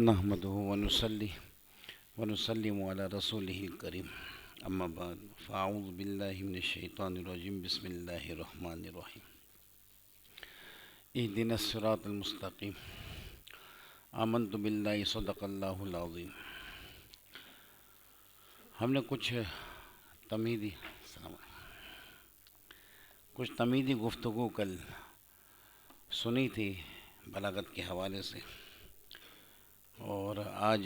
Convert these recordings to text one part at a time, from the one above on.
نحمده ونصلي ونسلم على رسوله الكريم اما بعد فاعوذ بالله من الشيطان الرجيم بسم الله الرحمن الرحيم اهدنا الصراط المستقيم آمنت بالله صدق اللہ العظیم. ہم نے تمہیدی السلام علیکم کچھ تمیدی گفتگو کل سنی تھی بلاغت کے حوالے سے، اور آج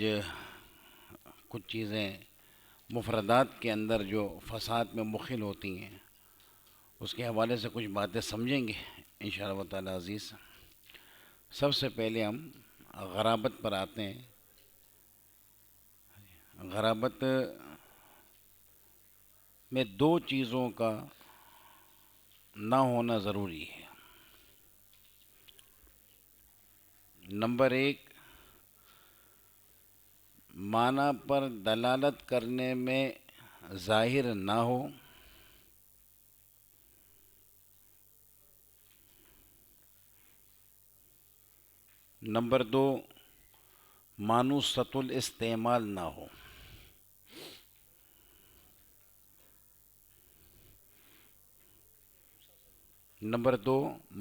کچھ چیزیں مفردات کے اندر جو فساد میں مخل ہوتی ہیں اس کے حوالے سے کچھ باتیں سمجھیں گے انشاءاللہ تعالی عزیز. سب سے پہلے ہم غرابت پر آتے ہیں. غرابت میں دو چیزوں کا نہ ہونا ضروری ہے. نمبر ایک، معنی پر دلالت کرنے میں ظاہر نہ ہو. نمبر دو، مانوست الاستعمال نہ ہو. نمبر دو،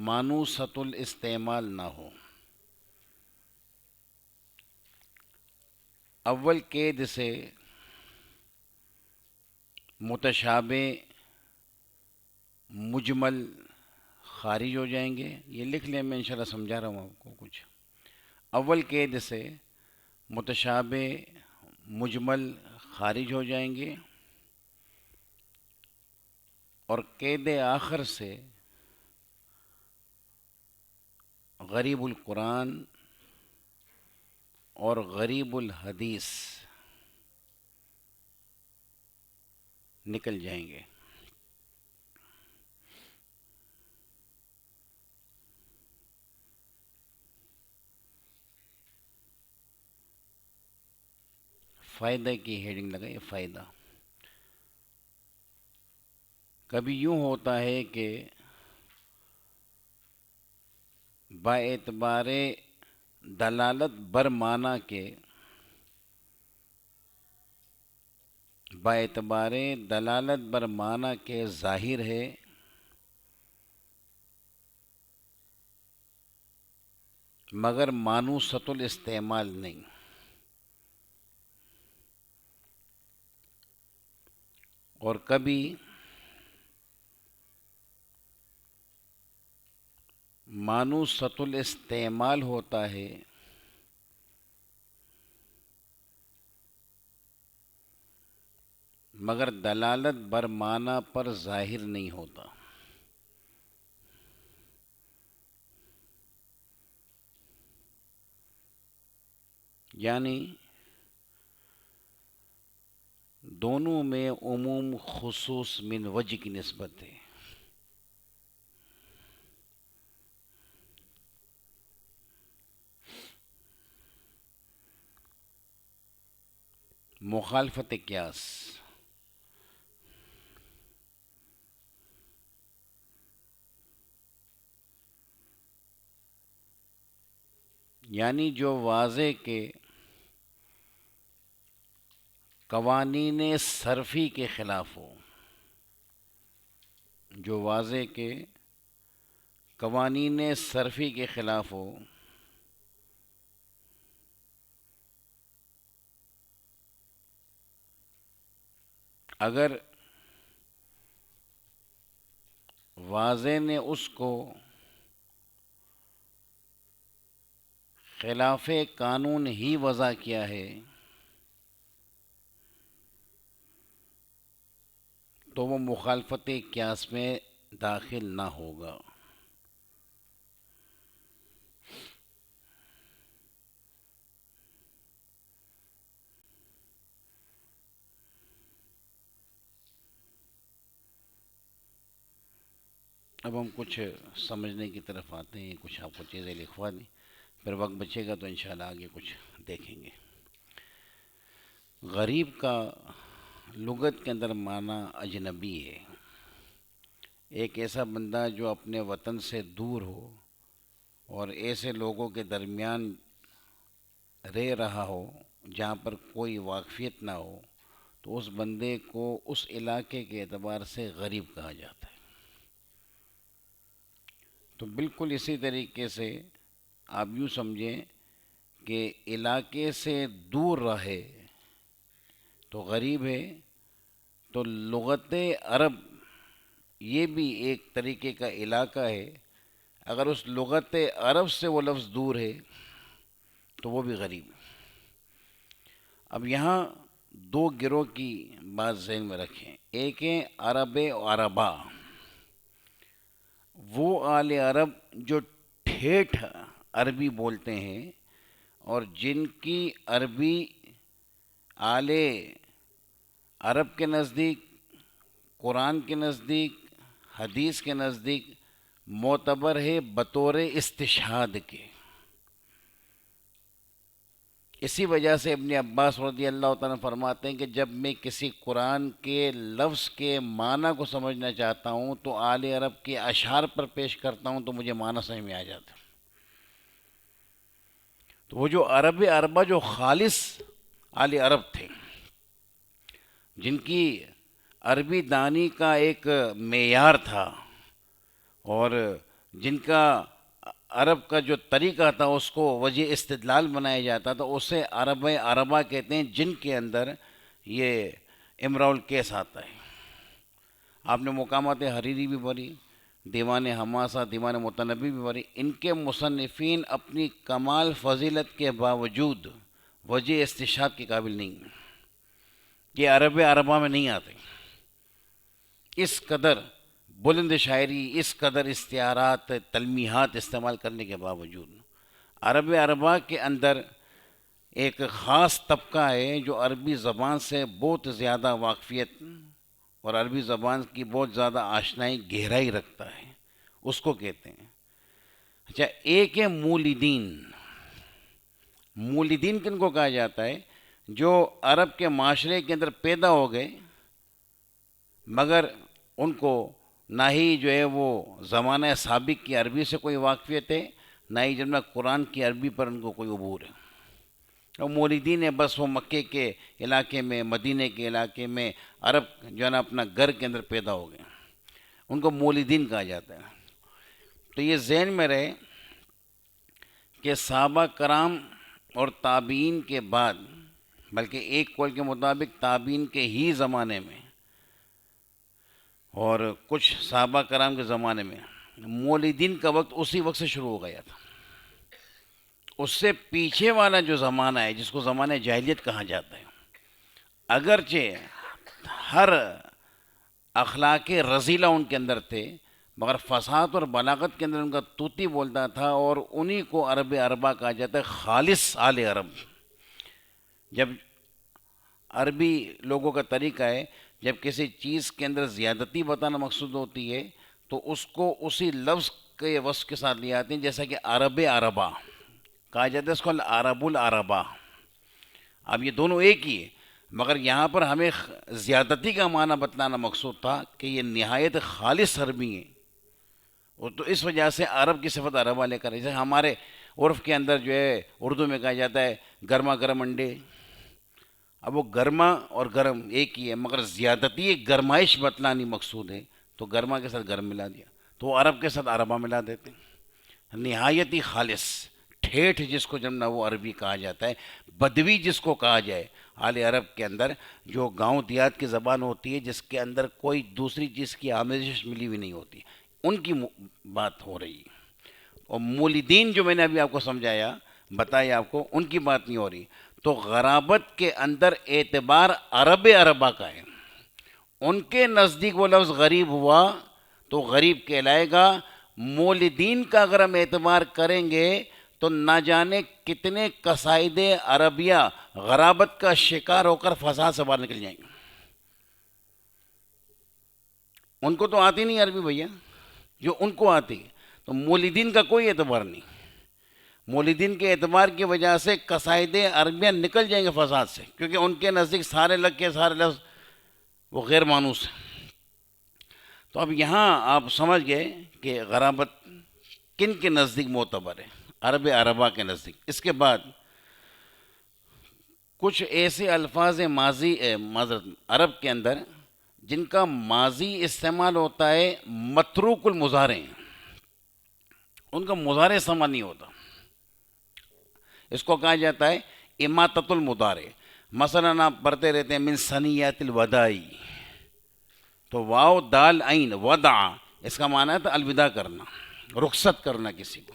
مانوست الاستعمال نہ ہو. اول قید سے متشابہ مجمل خارج ہو جائیں گے. یہ لکھ لیں، میں انشاءاللہ سمجھا رہا ہوں آپ کو. کچھ اول قید سے متشابہ مجمل خارج ہو جائیں گے، اور قید آخر سے غریب القرآن اور غریب الحدیث نکل جائیں گے. فائدہ کی ہیڈنگ لگائیں، فائدہ. کبھی یوں ہوتا ہے کہ با اعتبار دلالت بر معنی کے ظاہر ہے، مگر مانوست الاستعمال نہیں. اور کبھی مانوست الاستعمال ہوتا ہے مگر دلالت بر معنی پر ظاہر نہیں ہوتا. یعنی دونوں میں عموم خصوص من وجہ کی نسبت ہے. مخالفت قیاس، یعنی جو واضح کے قوانین صرفی کے خلاف ہو. جو واضح کے قوانین صرفی کے خلاف ہو، اگر واضح نے اس کو خلاف قانون ہی وضع کیا ہے تو وہ مخالفت قیاس میں داخل نہ ہوگا. اب ہم کچھ سمجھنے کی طرف آتے ہیں. کچھ آپ کو چیزیں لکھوا دیں، پھر وقت بچے گا تو انشاءاللہ آگے کچھ دیکھیں گے. غریب کا لغت کے اندر معنی اجنبی ہے. ایک ایسا بندہ جو اپنے وطن سے دور ہو اور ایسے لوگوں کے درمیان رہ رہا ہو جہاں پر کوئی واقفیت نہ ہو تو اس بندے کو اس علاقے کے اعتبار سے غریب کہا جاتا ہے۔ تو بالکل اسی طریقے سے آپ یوں سمجھیں کہ علاقے سے دور رہے تو غریب ہے۔ تو لغت عرب یہ بھی ایک طریقے کا علاقہ ہے، اگر اس لغت عرب سے وہ لفظ دور ہے تو وہ بھی غریب ہے۔ اب یہاں دو گروہ کی بات ذہن میں رکھیں، ایک ہے عرب و عربا، وہ آل عرب جو ٹھیٹھ عربی بولتے ہیں اور جن کی عربی آل عرب کے نزدیک، قرآن کے نزدیک، حدیث کے نزدیک معتبر ہے بطور استشہاد کے۔ اسی وجہ سے ابن عباس رضی اللہ تعالیٰ فرماتے ہیں کہ جب میں کسی قرآن کے لفظ کے معنی کو سمجھنا چاہتا ہوں تو آل عرب کے اشعار پر پیش کرتا ہوں تو مجھے معنی سمجھ میں آ جاتا ہے۔ تو وہ جو عرب عربہ جو خالص آل عرب تھے، جن کی عربی دانی کا ایک معیار تھا اور جن کا عرب کا جو طریقہ تھا اس کو وجہ استدلال بنایا جاتا تھا، اسے عرب عربہ کہتے ہیں، جن کے اندر یہ امراء القیس آتا ہے۔ آپ نے مقامات حریری بھی پڑھی، دیوان حماسہ، دیوان متنبی بھی پڑھی۔ ان کے مصنفین اپنی کمال فضیلت کے باوجود وجہ استشہاد کے قابل نہیں ہیں، یہ عرب عربہ میں نہیں آتے۔ اس قدر بلند شاعری، اس قدر استعارات، تلمیحات استعمال کرنے کے باوجود عرب عربہ کے اندر ایک خاص طبقہ ہے جو عربی زبان سے بہت زیادہ واقفیت اور عربی زبان کی بہت زیادہ آشنائی، گہرائی رکھتا ہے، اس کو کہتے ہیں۔ اچھا، ایک ہے مولدین۔ مولدین کن کو کہا جاتا ہے؟ جو عرب کے معاشرے کے اندر پیدا ہو گئے مگر ان کو نہ ہی جو ہے وہ زمانہ سابق کی عربی سے کوئی واقفیت ہے، نہ ہی جب قرآن کی عربی پر ان کو کوئی عبور ہے۔ اور مولدین بس وہ مکے کے علاقے میں، مدینے کے علاقے میں عرب جو ہے نا اپنا گھر کے اندر پیدا ہو گئے، ان کو مولدین کہا جاتا ہے۔ تو یہ ذہن میں رہے کہ صحابہ کرام اور تابعین کے بعد، بلکہ ایک قول کے مطابق تابعین کے ہی زمانے میں اور کچھ صحابہ کرام کے زمانے میں، مولدین کا وقت اسی وقت سے شروع ہو گیا تھا۔ اس سے پیچھے والا جو زمانہ ہے جس کو زمانہ جاہلیت کہا جاتا ہے، اگرچہ ہر اخلاق رذیلہ ان کے اندر تھے مگر فصاحت اور بلاغت کے اندر ان کا طوطی بولتا تھا، اور انہی کو عرب عربہ کہا جاتا ہے، خالص آل عرب۔ جب عربی لوگوں کا طریقہ ہے، جب کسی چیز کے اندر زیادتی بتانا مقصود ہوتی ہے تو اس کو اسی لفظ کے وصف کے ساتھ لے آتے ہیں، جیسا کہ عرب عربہ کہا جاتا ہے، اس کو العرب العربہ۔ اب یہ دونوں ایک ہی ہے، مگر یہاں پر ہمیں زیادتی کا معنی بتلانا مقصود تھا کہ یہ نہایت خالص عربی ہیں، اور تو اس وجہ سے عرب کی صفت عربہ لے کر، جیسے ہمارے عرف کے اندر جو ہے اردو میں کہا جاتا ہے گرما گرم انڈے۔ اب وہ گرما اور گرم ایک ہی ہے مگر زیادتی گرمائش بتلانی مقصود ہے، تو گرما کے ساتھ گرم ملا دیا، تو وہ عرب کے ساتھ عربہ ملا دیتے ہیں۔ نہایت ہی خالص ٹھیٹھ جس کو جمنا وہ عربی کہا جاتا ہے، بدوی جس کو کہا جائے آل عرب کے اندر، جو گاؤں دیہات کی زبان ہوتی ہے جس کے اندر کوئی دوسری چیز کی آمیزش ملی ہوئی نہیں ہوتی، ان کی بات ہو رہی ہے۔ اور مولدین جو میں نے ابھی آپ کو سمجھایا، بتایا آپ کو، ان کی بات نہیں ہو رہی۔ تو غرابت کے اندر اعتبار عرب عربہ کا ہے، ان کے نزدیک وہ لفظ غریب ہوا تو غریب کہلائے گا۔ مولدین کا اگر ہم اعتبار کریں گے تو نہ جانے کتنے قصائد عربیہ غرابت کا شکار ہو کر فساد سے باہر نکل جائیں گے۔ ان کو تو آتی نہیں عربی بھیا، جو ان کو آتی، تو مولدین کا کوئی اعتبار نہیں۔ مولدین کے اعتبار کی وجہ سے قصائد عربیہ نکل جائیں گے فساد سے، کیونکہ ان کے نزدیک سارے لفظ وہ غیر مانوس ہیں۔ تو اب یہاں آپ سمجھ گئے کہ غرابت کن کے نزدیک معتبر ہے، عرب عربہ کے نزدیک۔ اس کے بعد کچھ ایسے الفاظ ماضی معذرت عرب کے اندر جن کا ماضی استعمال ہوتا ہے متروک المضارع، ان کا مضارع استعمال نہیں ہوتا، اس کو کہا جاتا ہے اماطۃ المضارع۔ مثلا آپ پڑھتے رہتے ہیں من ثنیات الوداعی، تو واو دال عین ودع، اس کا معنی ہے تو الوداع کرنا، رخصت کرنا کسی کو،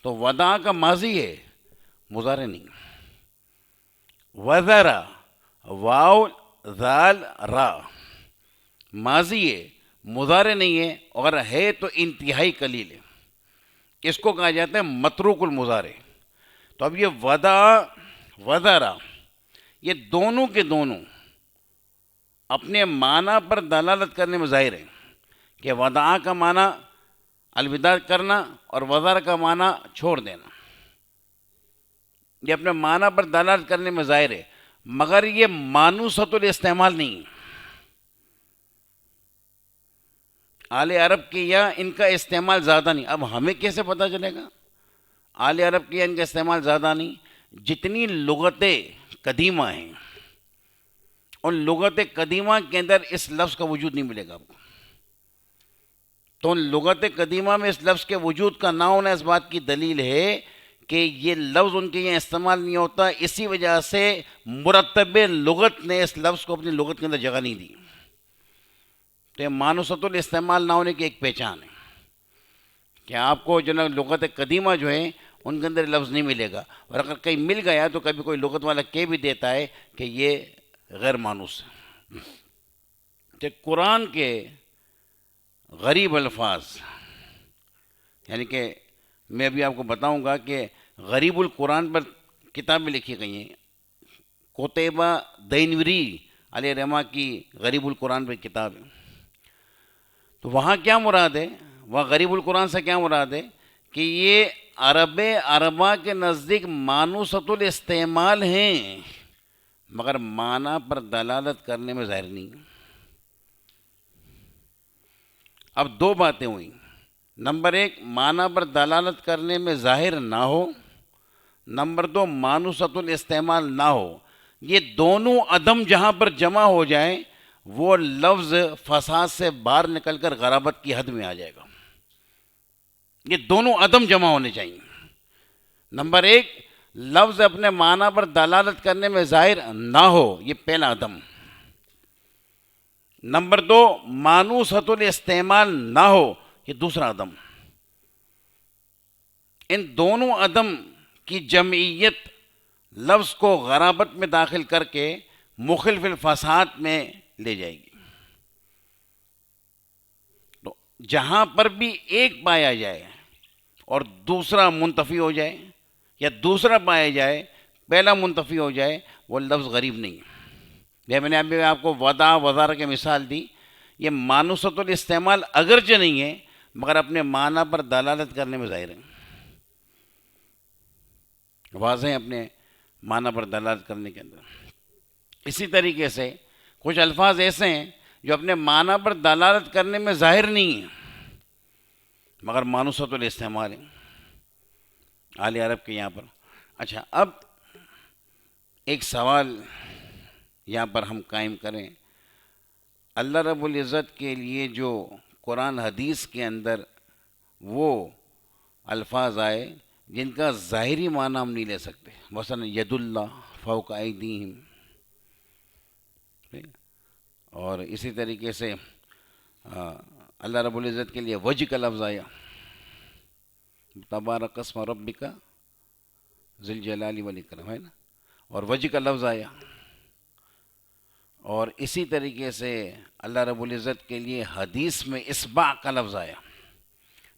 تو ودع کا ماضی ہے، مضارع نہیں۔ وذرا، واو ذال را، ماضی ہے، مضارع نہیں ہے، اور ہے تو انتہائی قلیل ہے، اس کو کہا جاتا ہے متروک المضارع۔ تو اب یہ ودا وذرا، یہ دونوں کے دونوں اپنے معنی پر دلالت کرنے میں ظاہر ہے کہ وداع کا معنی الوداع کرنا اور وذرا کا معنی چھوڑ دینا، یہ اپنے معنی پر دلالت کرنے میں ظاہر ہے، مگر یہ مانوسۃ الاستعمال نہیں۔ آل عرب کے یا ان کا استعمال زیادہ نہیں۔ اب ہمیں کیسے پتہ چلے گا؟ آل عرب کے یا ان کا استعمال زیادہ نہیں، جتنی لغتیں قدیمہ ہیں ان لغت قدیمہ کے اندر اس لفظ کا وجود نہیں ملے گا آپ کو۔ تو ان لغت قدیمہ میں اس لفظ کے وجود کا نہ ہونا اس بات کی دلیل ہے کہ یہ لفظ ان کے یہاں استعمال نہیں ہوتا، اسی وجہ سے مرتب لغت نے اس لفظ کو اپنی لغت کے اندر جگہ نہیں دی۔ تو یہ مانوسۃ الاستعمال نہ ہونے کی ایک پہچان ہے کہ آپ کو جو نا لغت قدیمہ جو ہیں ان کے اندر لفظ نہیں ملے گا، اور اگر کہیں مل گیا تو کبھی کوئی لغت والا کہہ بھی دیتا ہے کہ یہ غیر مانوس ہے۔ کہ قرآن کے غریب الفاظ، یعنی کہ میں ابھی آپ کو بتاؤں گا کہ غریب القرآن پر کتابیں لکھی گئی ہیں، قتیبہ دینوری علیہ رحمہ کی غریب القرآن پر کتاب ہے، تو وہاں کیا مراد ہے، وہاں غریب القرآن سے کیا مراد ہے کہ یہ عرب عربہ کے نزدیک مانوسۃ الاستعمال ہیں، مگر معنی پر دلالت کرنے میں ظاہر نہیں۔ اب دو باتیں ہوئیں، نمبر ایک معنی پر دلالت کرنے میں ظاہر نہ ہو، نمبر دو مانوسۃ الاستعمال نہ ہو۔ یہ دونوں عدم جہاں پر جمع ہو جائیں وہ لفظ فساد سے باہر نکل کر غرابت کی حد میں آ جائے گا۔ یہ دونوں عدم جمع ہونے چاہیے۔ نمبر ایک، لفظ اپنے معنی پر دلالت کرنے میں ظاہر نہ ہو، یہ پہلا عدم۔ نمبر دو، مانوسۃ الاستعمال نہ ہو، یہ دوسرا عدم۔ ان دونوں عدم کی جمعیت لفظ کو غرابت میں داخل کر کے مخلف الفساد میں لے جائے گی۔ تو جہاں پر بھی ایک پایا جائے اور دوسرا منتفی ہو جائے، یا دوسرا پایا جائے پہلا منتفی ہو جائے، وہ لفظ غریب نہیں ہے۔ یہ میں نے ابھی آپ کو ودا وزارہ کی مثال دی، یہ مانوسۃ الاستعمال اگرچہ نہیں ہے مگر اپنے معنی پر دلالت کرنے میں ظاہر ہے، واضح ہے اپنے معنی پر دلالت کرنے کے اندر۔ اسی طریقے سے کچھ الفاظ ایسے ہیں جو اپنے معنی پر دلالت کرنے میں ظاہر نہیں ہیں مگر مانوسۃ الاستعمال ہے آل عرب کے یہاں پر۔ اچھا، اب ایک سوال یہاں پر ہم قائم کریں، اللہ رب العزت کے لیے جو قرآن حدیث کے اندر وہ الفاظ آئے جن کا ظاہری معنی ہم نہیں لے سکتے، مثلا ید اللہ فوق ایدیہم، اور اسی طریقے سے اللہ رب العزت کے لیے وجہ کا لفظ آیا، تبارک اسم ربک ذی الجلال والاکرام، ہے نا، اور وجہ کا لفظ آیا، اور اسی طریقے سے اللہ رب العزت کے لیے حدیث میں اصبع کا لفظ آیا۔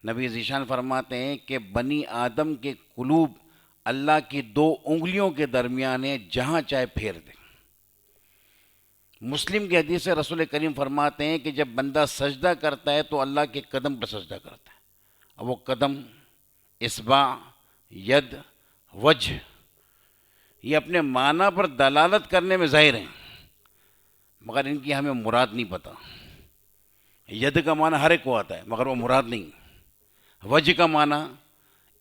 نبی ذیشان فرماتے ہیں کہ بنی آدم کے قلوب اللہ کی دو انگلیوں کے درمیان ہے، جہاں چاہے پھیر دے۔ مسلم کی حدیث سے رسول کریم فرماتے ہیں کہ جب بندہ سجدہ کرتا ہے تو اللہ کے قدم پر سجدہ کرتا ہے، اب وہ قدم، اصبع، ید، وجہ، یہ اپنے معنی پر دلالت کرنے میں ظاہر ہیں مگر ان کی ہمیں مراد نہیں پتہ۔ ید کا معنی ہر ایک کو آتا ہے مگر وہ مراد نہیں، وجہ کا معنی،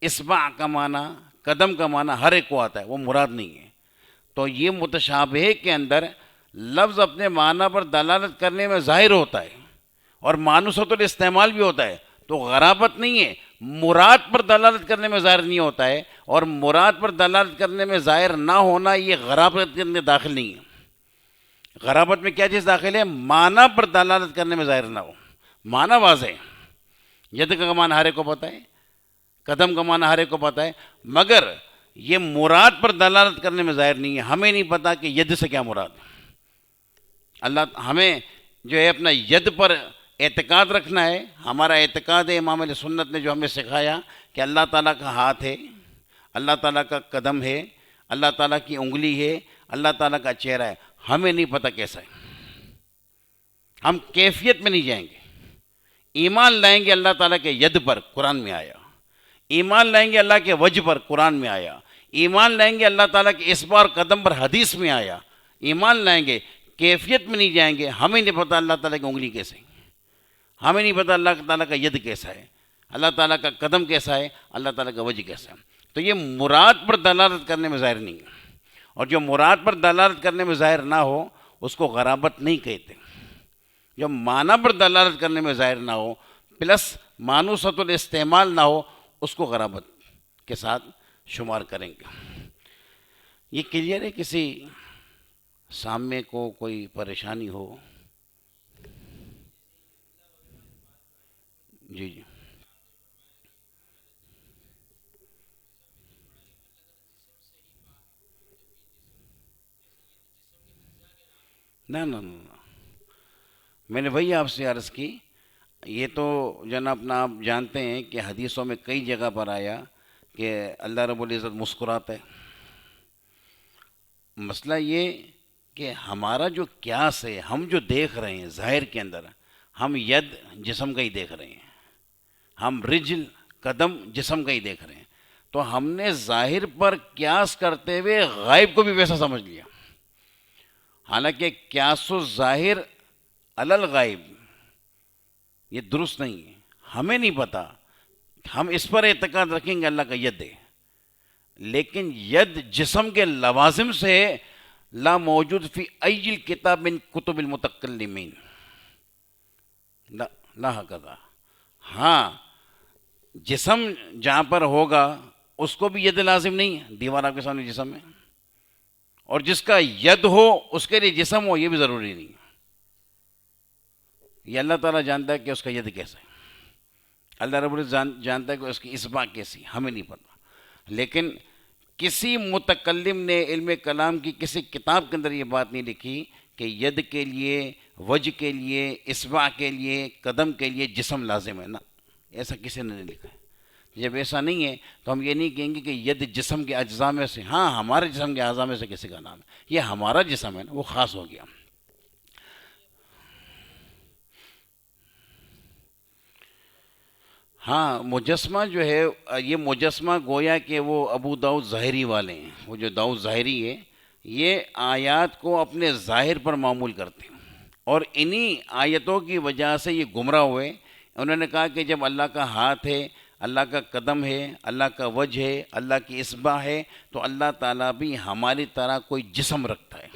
اصبع کا معنی، قدم کا معنی ہر ایک کو آتا ہے، وہ مراد نہیں ہے۔ تو یہ متشابہ کے اندر لفظ اپنے معنی پر دلالت کرنے میں ظاہر ہوتا ہے اور مانوسۃ الاستعمال بھی ہوتا ہے، تو غرابت نہیں ہے، مراد پر دلالت کرنے میں ظاہر نہیں ہوتا ہے، اور مراد پر دلالت کرنے میں ظاہر نہ ہونا یہ غرابت کے اندر داخل نہیں ہے۔ غرابت میں کیا چیز داخل ہے؟ معنی پر دلالت کرنے میں ظاہر نہ ہو، معنی واضح ہے، ید کا معنی ہر ایک کو پتہ ہے، قدم کا معنی ہر ایک کو پتہ ہے، مگر یہ مراد پر دلالت کرنے میں ظاہر نہیں ہے۔ ہمیں نہیں پتا کہ ید سے کیا مراد ہے۔ اللہ ہمیں جو ہے اپنا ید پر اعتقاد رکھنا ہے۔ ہمارا اعتقاد ہے، امام علیہ سنت نے جو ہمیں سکھایا کہ اللہ تعالیٰ کا ہاتھ ہے، اللہ تعالیٰ کا قدم ہے، اللہ تعالیٰ کی انگلی ہے، اللہ تعالیٰ کا چہرہ ہے۔ ہمیں نہیں پتہ کیسا ہے، ہم کیفیت میں نہیں جائیں گے۔ ایمان لائیں گے اللہ تعالیٰ کے ید پر، قرآن میں آیا۔ ایمان لائیں گے اللہ کے وجہ پر، قرآن میں آیا۔ ایمان لائیں گے اللہ تعالیٰ کے اسبا اور قدم پر، حدیث میں آیا۔ ایمان لائیں گے، کیفیت میں نہیں جائیں گے۔ ہمیں نہیں پتہ اللہ تعالیٰ کی انگلی کیسے ہے، ہمیں نہیں پتہ اللہ تعالیٰ کا ید کیسا ہے، اللہ تعالیٰ کا قدم کیسا ہے، اللہ تعالیٰ کا وجہ کیسا ہے۔ تو یہ مراد پر دلالت کرنے میں ظاہر نہیں ہے، اور جو مراد پر دلالت کرنے میں ظاہر نہ ہو اس کو غرابت نہیں کہتے۔ جو معنی پر دلالت کرنے میں ظاہر نہ ہو پلس مانوسۃ الاستعمال نہ ہو اس کو غرابت کے ساتھ شمار کریں گے۔ یہ کلیئر ہے؟ کسی سامنے کو کوئی پریشانی ہو؟ جی جی نہ نہ نہ نہ، میں نے وہی آپ سے عرض کی، یہ تو جناب اپنا آپ جانتے ہیں کہ حدیثوں میں کئی جگہ پر آیا کہ اللہ رب العزت مسکراتا ہے۔ مسئلہ یہ کہ ہمارا جو قیاس ہے، ہم جو دیکھ رہے ہیں ظاہر کے اندر، ہم ید جسم کا ہی دیکھ رہے ہیں، ہم رجل قدم جسم کا ہی دیکھ رہے ہیں، تو ہم نے ظاہر پر قیاس کرتے ہوئے غائب کو بھی ویسا سمجھ لیا، حالانکہ قیاس الظاہر علی الغائب یہ درست نہیں ہے۔ ہمیں نہیں پتا، ہم اس پر اعتقاد رکھیں گے اللہ کا ید ہے، لیکن ید جسم کے لوازم سے لا موجود فی ای الکتاب من کتب المتکلمین، لا ہکذا۔ ہاں جسم جہاں پر ہوگا اس کو بھی ید لازم نہیں ہے، دیوار آپ کے سامنے جسم ہے، اور جس کا ید ہو اس کے لیے جسم ہو یہ بھی ضروری نہیں ہے۔ یہ اللہ تعالیٰ جانتا ہے کہ اس کا ید کیسا ہے، اللہ رب العزت جانتا ہے کہ اس کی اصبع کیسی، ہمیں نہیں پتہ۔ لیکن کسی متکلم نے علم کلام کی کسی کتاب کے اندر یہ بات نہیں لکھی کہ ید کے لیے، وجہ کے لیے، اصبع کے لیے، قدم کے لیے جسم لازم ہے، نا، ایسا کسی نے نہیں لکھا ہے۔ جب ایسا نہیں ہے تو ہم یہ نہیں کہیں گے کہ ید جسم کے اجزاء میں سے، ہاں ہمارے جسم کے اعضاء میں سے کسی کا نام ہے، یہ ہمارا جسم ہے نا، وہ خاص ہو گیا۔ ہاں مجسمہ جو ہے، یہ مجسمہ گویا کہ وہ ابو داؤد ظاہری والے ہیں، وہ جو داؤد ظاہری ہے یہ آیات کو اپنے ظاہر پر معمول کرتے ہیں، اور انہی آیتوں کی وجہ سے یہ گمراہ ہوئے۔ انہوں نے کہا کہ جب اللہ کا ہاتھ ہے، اللہ کا قدم ہے، اللہ کا وجہ ہے، اللہ کی اصبع ہے، تو اللہ تعالیٰ بھی ہماری طرح کوئی جسم رکھتا ہے،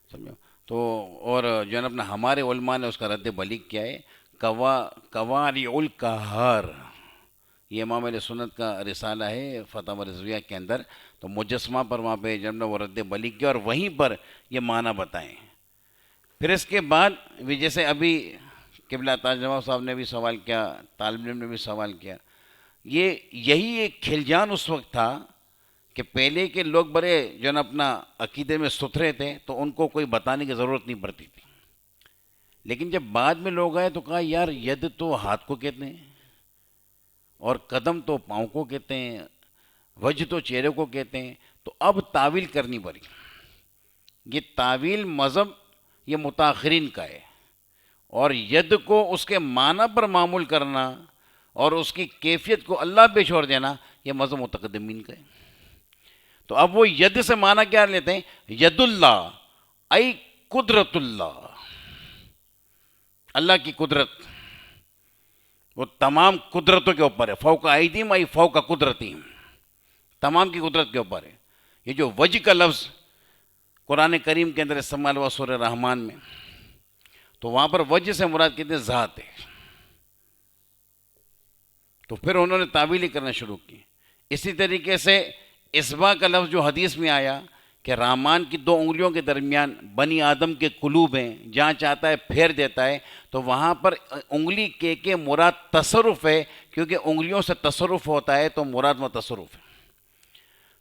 سمجھو تو۔ اور جو ہے نا اپنا ہمارے علماء نے اس کا رد بلیغ کیا ہے، قوارع القہار، یہ امام علیہ سنت کا رسالہ ہے فتاوی رضویہ کے اندر، تو مجسمہ پر وہاں پہ جب وہ رد بلیغ کیا اور وہیں پر یہ معنی بتائیں۔ پھر اس کے بعد بھی جیسے ابھی قبلہ تاج نواز صاحب نے بھی سوال کیا، طالب علم نے بھی سوال کیا، یہی ایک کھلجان اس وقت تھا کہ پہلے کے لوگ بڑے جو نا اپنا عقیدے میں ستھرے تھے تو ان کو کوئی بتانے کی ضرورت نہیں پڑتی تھی، لیکن جب بعد میں لوگ آئے تو کہا یار ید تو ہاتھ کو کہتے ہیں، اور قدم تو پاؤں کو کہتے ہیں، وجہ تو چہرے کو کہتے ہیں، تو اب تعویل کرنی پڑی۔ یہ تعویل مذہب یہ متاخرین کا ہے، اور ید کو اس کے معنی پر معمول کرنا اور اس کی کیفیت کو اللہ پہ چھوڑ دینا یہ مذہب متقدمین کا ہے۔ تو اب وہ ید سے معنی کیا لیتے ہیں؟ ید اللہ ای قدرت اللہ، اللہ کی قدرت وہ تمام قدرتوں کے اوپر ہے، فوق ایدیم ای فوق قدرتیم، تمام کی قدرت کے اوپر ہے۔ یہ جو وجہ کا لفظ قرآن کریم کے اندر استعمال ہوا سورہ رحمان میں، تو وہاں پر وجہ سے مراد کہتے ہیں ذات ہے. تو پھر انہوں نے تعویلی کرنا شروع کی. اسی طریقے سے اصبع کا لفظ جو حدیث میں آیا کہ رحمان کی 2 انگلیوں کے درمیان بنی آدم کے قلوب ہیں، جہاں چاہتا ہے پھیر دیتا ہے، تو وہاں پر انگلی کے مراد تصرف ہے، کیونکہ انگلیوں سے تصرف ہوتا ہے تو مراد وہ تصرف ہے.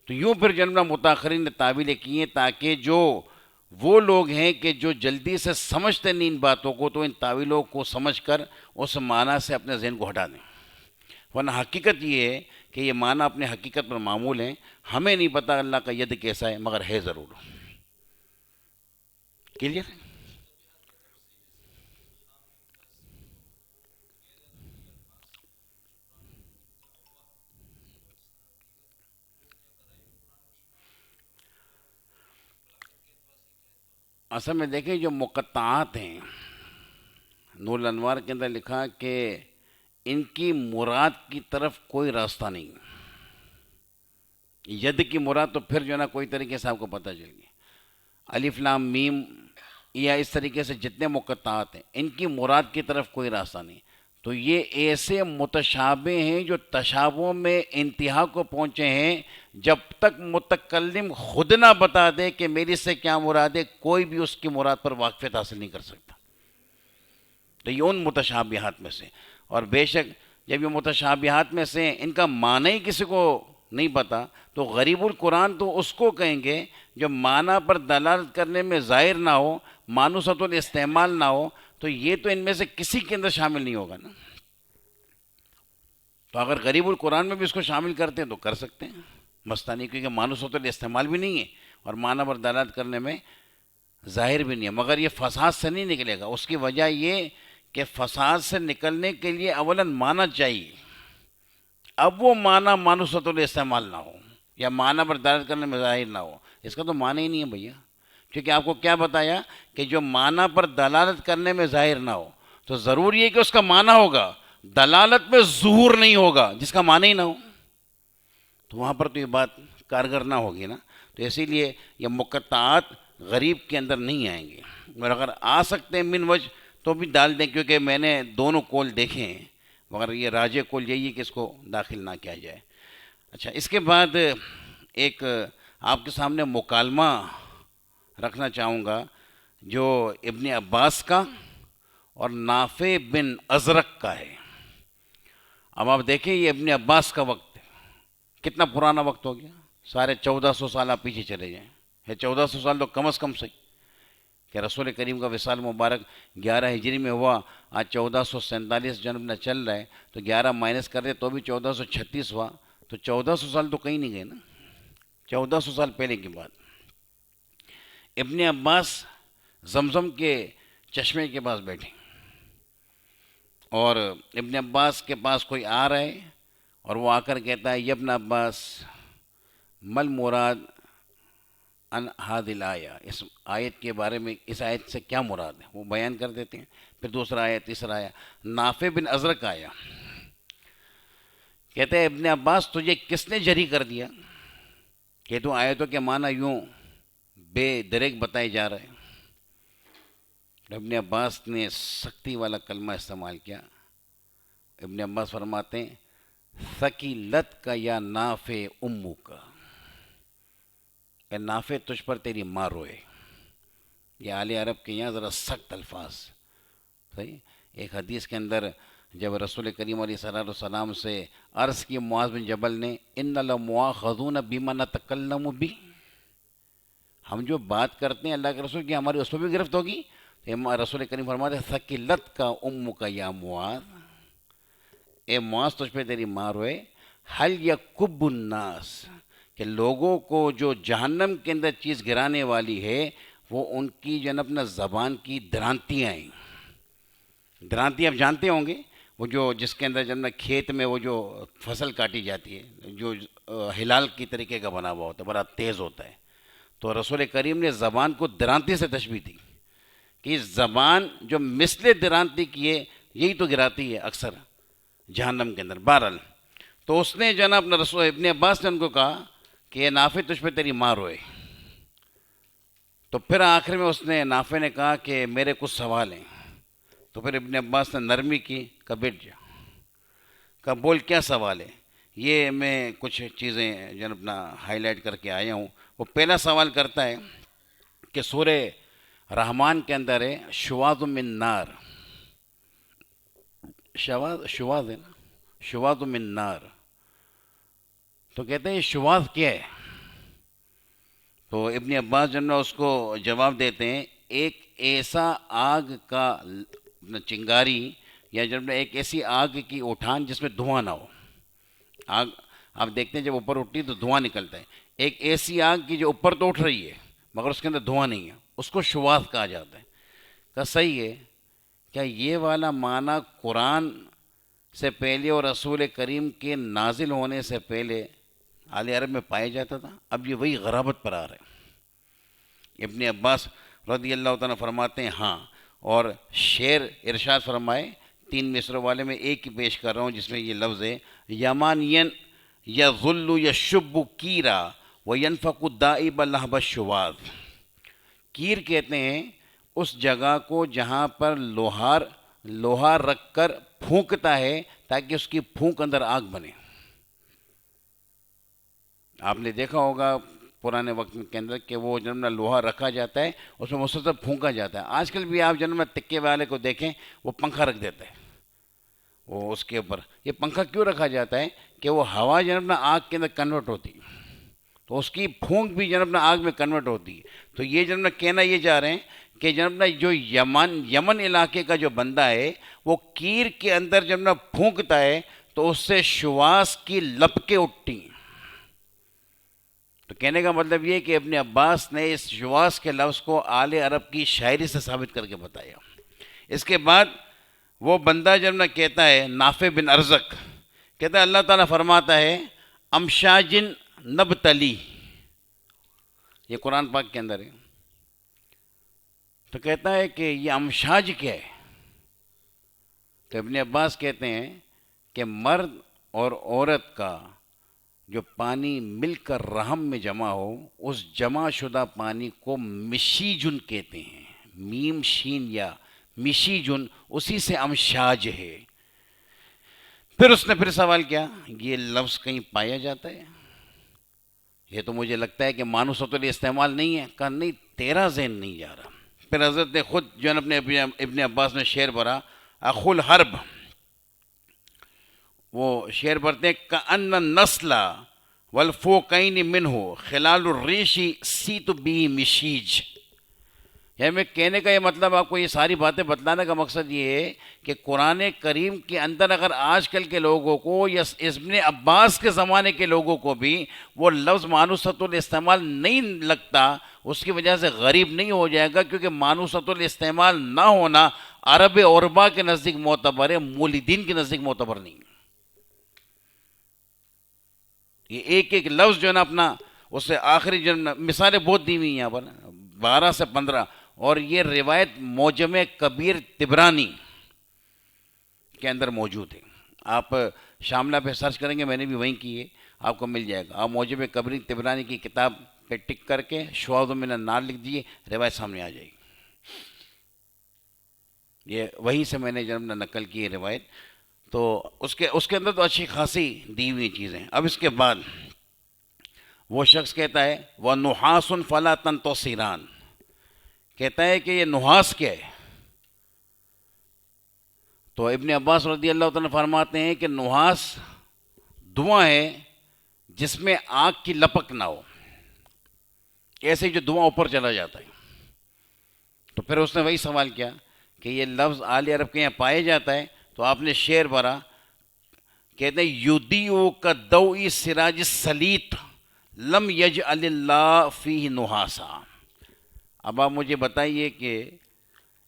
تو یوں پھر جناب متاخرین نے تعویلیں کی ہیں تاکہ جو وہ لوگ ہیں کہ جو جلدی سے سمجھتے نہیں ان باتوں کو، تو ان تعویلوں کو سمجھ کر اس معنی سے اپنے ذہن کو ہٹا دیں. ورنہ حقیقت یہ ہے کہ یہ معنی اپنے حقیقت پر معمول ہیں. ہمیں نہیں پتہ اللہ کا ید کیسا ہے، مگر ہے ضرور. کلیئر؟ اصل میں دیکھیں جو مقطعات ہیں، نور الانوار کے اندر لکھا کہ ان کی مراد کی طرف کوئی راستہ نہیں. ید کی مراد تو پھر جو ہے نا کوئی طریقے سے آپ کو پتہ چل گیا. الف لام میم یا اس طریقے سے جتنے مقطعات ہیں، ان کی مراد کی طرف کوئی راستہ نہیں. تو یہ ایسے متشابہ ہیں جو تشابہ میں انتہا کو پہنچے ہیں. جب تک متکلم خود نہ بتا دے کہ میری سے کیا مراد ہے، کوئی بھی اس کی مراد پر واقفیت حاصل نہیں کر سکتا. تو یہ ان متشابہات میں سے. اور بے شک جب یہ متشابہات میں سے ان کا معنی ہی کسی کو نہیں پتا، تو غریب القرآن تو اس کو کہیں گے جو معنی پر دلالت کرنے میں ظاہر نہ ہو، مانوسۃ الاستعمال نہ ہو. تو یہ تو ان میں سے کسی کے اندر شامل نہیں ہوگا نا. تو اگر غریب القرآن میں بھی اس کو شامل کرتے ہیں تو کر سکتے ہیں، مسئلہ نہیں، کیونکہ مانوسۃ الاستعمال بھی نہیں ہے اور معنی پر دلالت کرنے میں ظاہر بھی نہیں ہے. مگر یہ فساد سے نہیں نکلے گا. اس کی وجہ یہ کہ فساد سے نکلنے کے لیے اولاً معنی چاہیے. اب وہ معنی مانوسۃ الاستعمال نہ ہو یا معنی پر دلالت کرنے میں ظاہر نہ ہو، اس کا تو معنی ہی نہیں ہے بھیا. کیونکہ آپ کو کیا بتایا کہ جو معنی پر دلالت کرنے میں ظاہر نہ ہو، تو ضروری ہے کہ اس کا معنی ہوگا، دلالت میں ظہور نہیں ہوگا جس کا معنی ہی نہ ہو. تو وہاں پر تو یہ بات کارگر نہ ہوگی نا. تو اسی لیے یہ مقطعات غریب کے اندر نہیں آئیں گے. اور اگر آ سکتے ہیں من وجہ تو بھی ڈال دیں، کیونکہ میں نے دونوں کول دیکھے ہیں، مگر یہ راجع کول یہی ہے کہ اس کو داخل نہ کیا جائے. اچھا، اس کے بعد ایک آپ کے سامنے مکالمہ رکھنا چاہوں گا جو ابن عباس کا اور نافع بن ازرق کا ہے. اب آپ دیکھیں یہ ابن عباس کا وقت ہے، کتنا پرانا وقت ہو گیا. سارے 1400 سال آپ پیچھے چلے جائیں، یہ 1400 سال تو کم از کم صحیح کہ رسول کریم کا وصال مبارک 11 ہجری میں ہوا. آج 1447 جنم نہ چل رہا ہے، تو 11 مائنس کر دے تو بھی 1436 ہوا. تو 1400 سال تو کہیں نہیں گئے نا، 1400 سال پہلے کی بات. ابن عباس زمزم کے چشمے کے پاس بیٹھے، اور ابن عباس کے پاس کوئی آ رہا ہے اور وہ آ کر کہتا ہے، یا ابن عباس مل مراد ان ہاد الآیہ، اس آیت کے بارے میں اس آیت سے کیا مراد ہے وہ بیان کر دیتے ہیں. پھر دوسرا آیا، تیسرا آیا. نافع بن ازرق آیا، کہتے ہیں ابن عباس تجھے کس نے جری کر دیا کہ تو آیتوں کے معنی یوں بے دریغ بتائے جا رہے ہیں. ابن عباس نے سختی والا کلمہ استعمال کیا. ابن عباس فرماتے ہیں، ثقیلت کا یا نافع امو کا، کہ نافع تجھ پر تیری ماں روئے. یہ اہل عرب کے یہاں ذرا سخت الفاظ. صحیح. ایک حدیث کے اندر جب رسول کریم علیہ السلام سے عرض کی معاذ بن جبل نے، ان لمؤاخذون بما نتکلم بھی، ہم جو بات کرتے ہیں اللہ کے رسول کی ہماری اس پہ بھی گرفت ہوگی. رسول کریم فرماتے ہیں، ثقیلت کا ام کا یا معاذ، اے معاذ تجھ پہ تیری ماں روئے. حل یکب الناس، کہ لوگوں کو جو جہنم کے اندر چیز گرانے والی ہے وہ ان کی جو اپنا زبان کی درانتیاں ہیں. درانتی آپ جانتے ہوں گے، وہ جو جس کے اندر جب کھیت میں وہ جو فصل کاٹی جاتی ہے، جو ہلال کی طریقے کا بنا ہوا ہوتا ہے، بڑا تیز ہوتا ہے. تو رسول کریم نے زبان کو درانتی سے تشبیہ دی کہ زبان جو مثل درانتی کی ہے یہی تو گراتی ہے اکثر جہنم کے اندر. بہرحال تو اس نے جناب اپنا رسول ابن عباس نے ان کو کہا کہ یہ نافع تجھ پہ تیری ماں روئے. تو پھر آخر میں اس نے نافع نے کہا کہ میرے کچھ سوال ہیں. تو پھر ابن عباس نے نرمی کی، کہا بیٹھ جا. کہا بول کیا سوال ہے. یہ میں کچھ چیزیں جو اپنا ہائی لائٹ کر کے آیا ہوں. وہ پہلا سوال کرتا ہے کہ سورہ رحمان کے اندر ہے شواظ من نار. شواظ ہے نا، شواظ من نار. تو کہتے ہیں یہ شواظ کیا ہے؟ تو ابن عباس جو ہے اس کو جواب دیتے ہیں ایک ایسا آگ کا چنگاری، یا جب ایک ایسی آگ کی اٹھان جس میں دھواں نہ ہو. آگ آپ دیکھتے ہیں جب اوپر اٹھتی ہے تو دھواں نکلتا ہے. ایک ایسی آگ کی جو اوپر تو اٹھ رہی ہے مگر اس کے اندر دھواں نہیں ہے، اس کو شواظ کہا جاتا ہے. کہ صحیح ہے. کیا یہ والا معنی قرآن سے پہلے اور رسول کریم کے نازل ہونے سے پہلے اعلی عرب میں پایا جاتا تھا؟ اب یہ وہی غرابت پر آ رہے ہیں. ابن عباس رضی اللہ تعالیٰ فرماتے ہیں ہاں. اور شعر ارشاد فرمائے 3 مصروں والے میں ایک ہی پیش کر رہا ہوں جس میں یہ لفظ ہے یمانین یا ظلو یا شب کیرا و ینفق الدائب لہب الشواظ. کیر کہتے ہیں اس جگہ کو جہاں پر لوہار رکھ کر پھونکتا ہے تاکہ اس کی پھونک اندر آگ بنے. آپ نے دیکھا ہوگا پرانے وقت کے اندر کہ وہ جنم لوہا رکھا جاتا ہے، اس میں مسلسل پھونکا جاتا ہے. آج کل بھی آپ جنم تکے والے کو دیکھیں وہ پنکھا رکھ دیتا ہے وہ اس کے اوپر. یہ پنکھا کیوں رکھا جاتا ہے؟ کہ وہ ہوا جنم آگ کے اندر کنورٹ ہوتی ہے تو اس کی پھونک بھی جنم آگ میں کنورٹ ہوتی ہے. تو یہ جنم کہنا یہ جا رہے ہیں کہ جنم جو یمن علاقے کا جو بندہ ہے وہ کیر کے اندر جب پھونکتا ہے تو اس سے شواظ کی لپکیں اٹھتی ہیں. تو کہنے کا مطلب یہ کہ ابن عباس نے اس شواظ کے لفظ کو آل عرب کی شاعری سے ثابت کر کے بتایا. اس کے بعد وہ بندہ جب کہتا ہے نافع بن ارزق کہتا ہے اللہ تعالیٰ فرماتا ہے امشاجن نبتلی، یہ قرآن پاک کے اندر ہے. تو کہتا ہے کہ یہ امشاج کیا ہے؟ تو ابن عباس کہتے ہیں کہ مرد اور عورت کا جو پانی مل کر رحم میں جمع ہو اس جمع شدہ پانی کو مشیجن کہتے ہیں. میم شین یا مشیجن، اسی سے امشاج ہے. پھر اس نے پھر سوال کیا یہ لفظ کہیں پایا جاتا ہے؟ یہ تو مجھے لگتا ہے کہ مانوسۃ استعمال نہیں ہے. کہا نہیں، تیرا ذہن نہیں جا رہا. پھر حضرت نے خود جو ہے اپنے ابن عباس نے شعر پڑھا اخو الحرب. وہ شعر پڑھتے ہیں کأن النسل والفوقین منہ خلال الریشی سیت بی مشیج. یعنی میں کہنے کا یہ مطلب آپ کو یہ ساری باتیں بتلانے کا مقصد یہ ہے کہ قرآن کریم کے اندر اگر آج کل کے لوگوں کو یا ابن عباس کے زمانے کے لوگوں کو بھی وہ لفظ مانوسۃ الاستعمال نہیں لگتا، اس کی وجہ سے غریب نہیں ہو جائے گا، کیونکہ مانوسۃ الاستعمال نہ ہونا عرب عربا کے نزدیک معتبر ہے، مولدین کے نزدیک معتبر نہیں. یہ ایک ایک لفظ جو ہے نا اپنا اس سے آخری جو مثالیں بہت دی ہوئی ہیں یہاں پر 12 سے 15. اور یہ روایت موجم کبیر طبرانی کے اندر موجود ہے. آپ شاملہ پہ سرچ کریں گے، میں نے بھی وہیں کی ہے، آپ کو مل جائے گا. آپ موجم کبیر طبرانی کی کتاب پہ ٹک کر کے شواظ من النار لکھ دیجیے، روایت سامنے آ جائے گی. یہ وہیں سے میں نے جب نقل کی ہے روایت. تو اس کے اندر تو اچھی خاصی دی ہوئی چیزیں. اب اس کے بعد وہ شخص کہتا ہے وَنُحَاسٌ فَلَا تَنْتَصِرَانِ، کہتا ہے کہ یہ نحاس کیا ہے؟ تو ابن عباس رضی اللہ تعالیٰ فرماتے ہیں کہ نحاس دھواں ہے جس میں آگ کی لپک نہ ہو، ایسے ہی جو دھواں اوپر چلا جاتا ہے. تو پھر اس نے وہی سوال کیا کہ یہ لفظ آل عرب کے یہاں پایا جاتا ہے؟ تو آپ نے شعر پڑھا، کہتے ہیں یودیو کا دوئی سراج سلیت لم یجعل اللہ فیہ نحاسا. اب آپ مجھے بتائیے کہ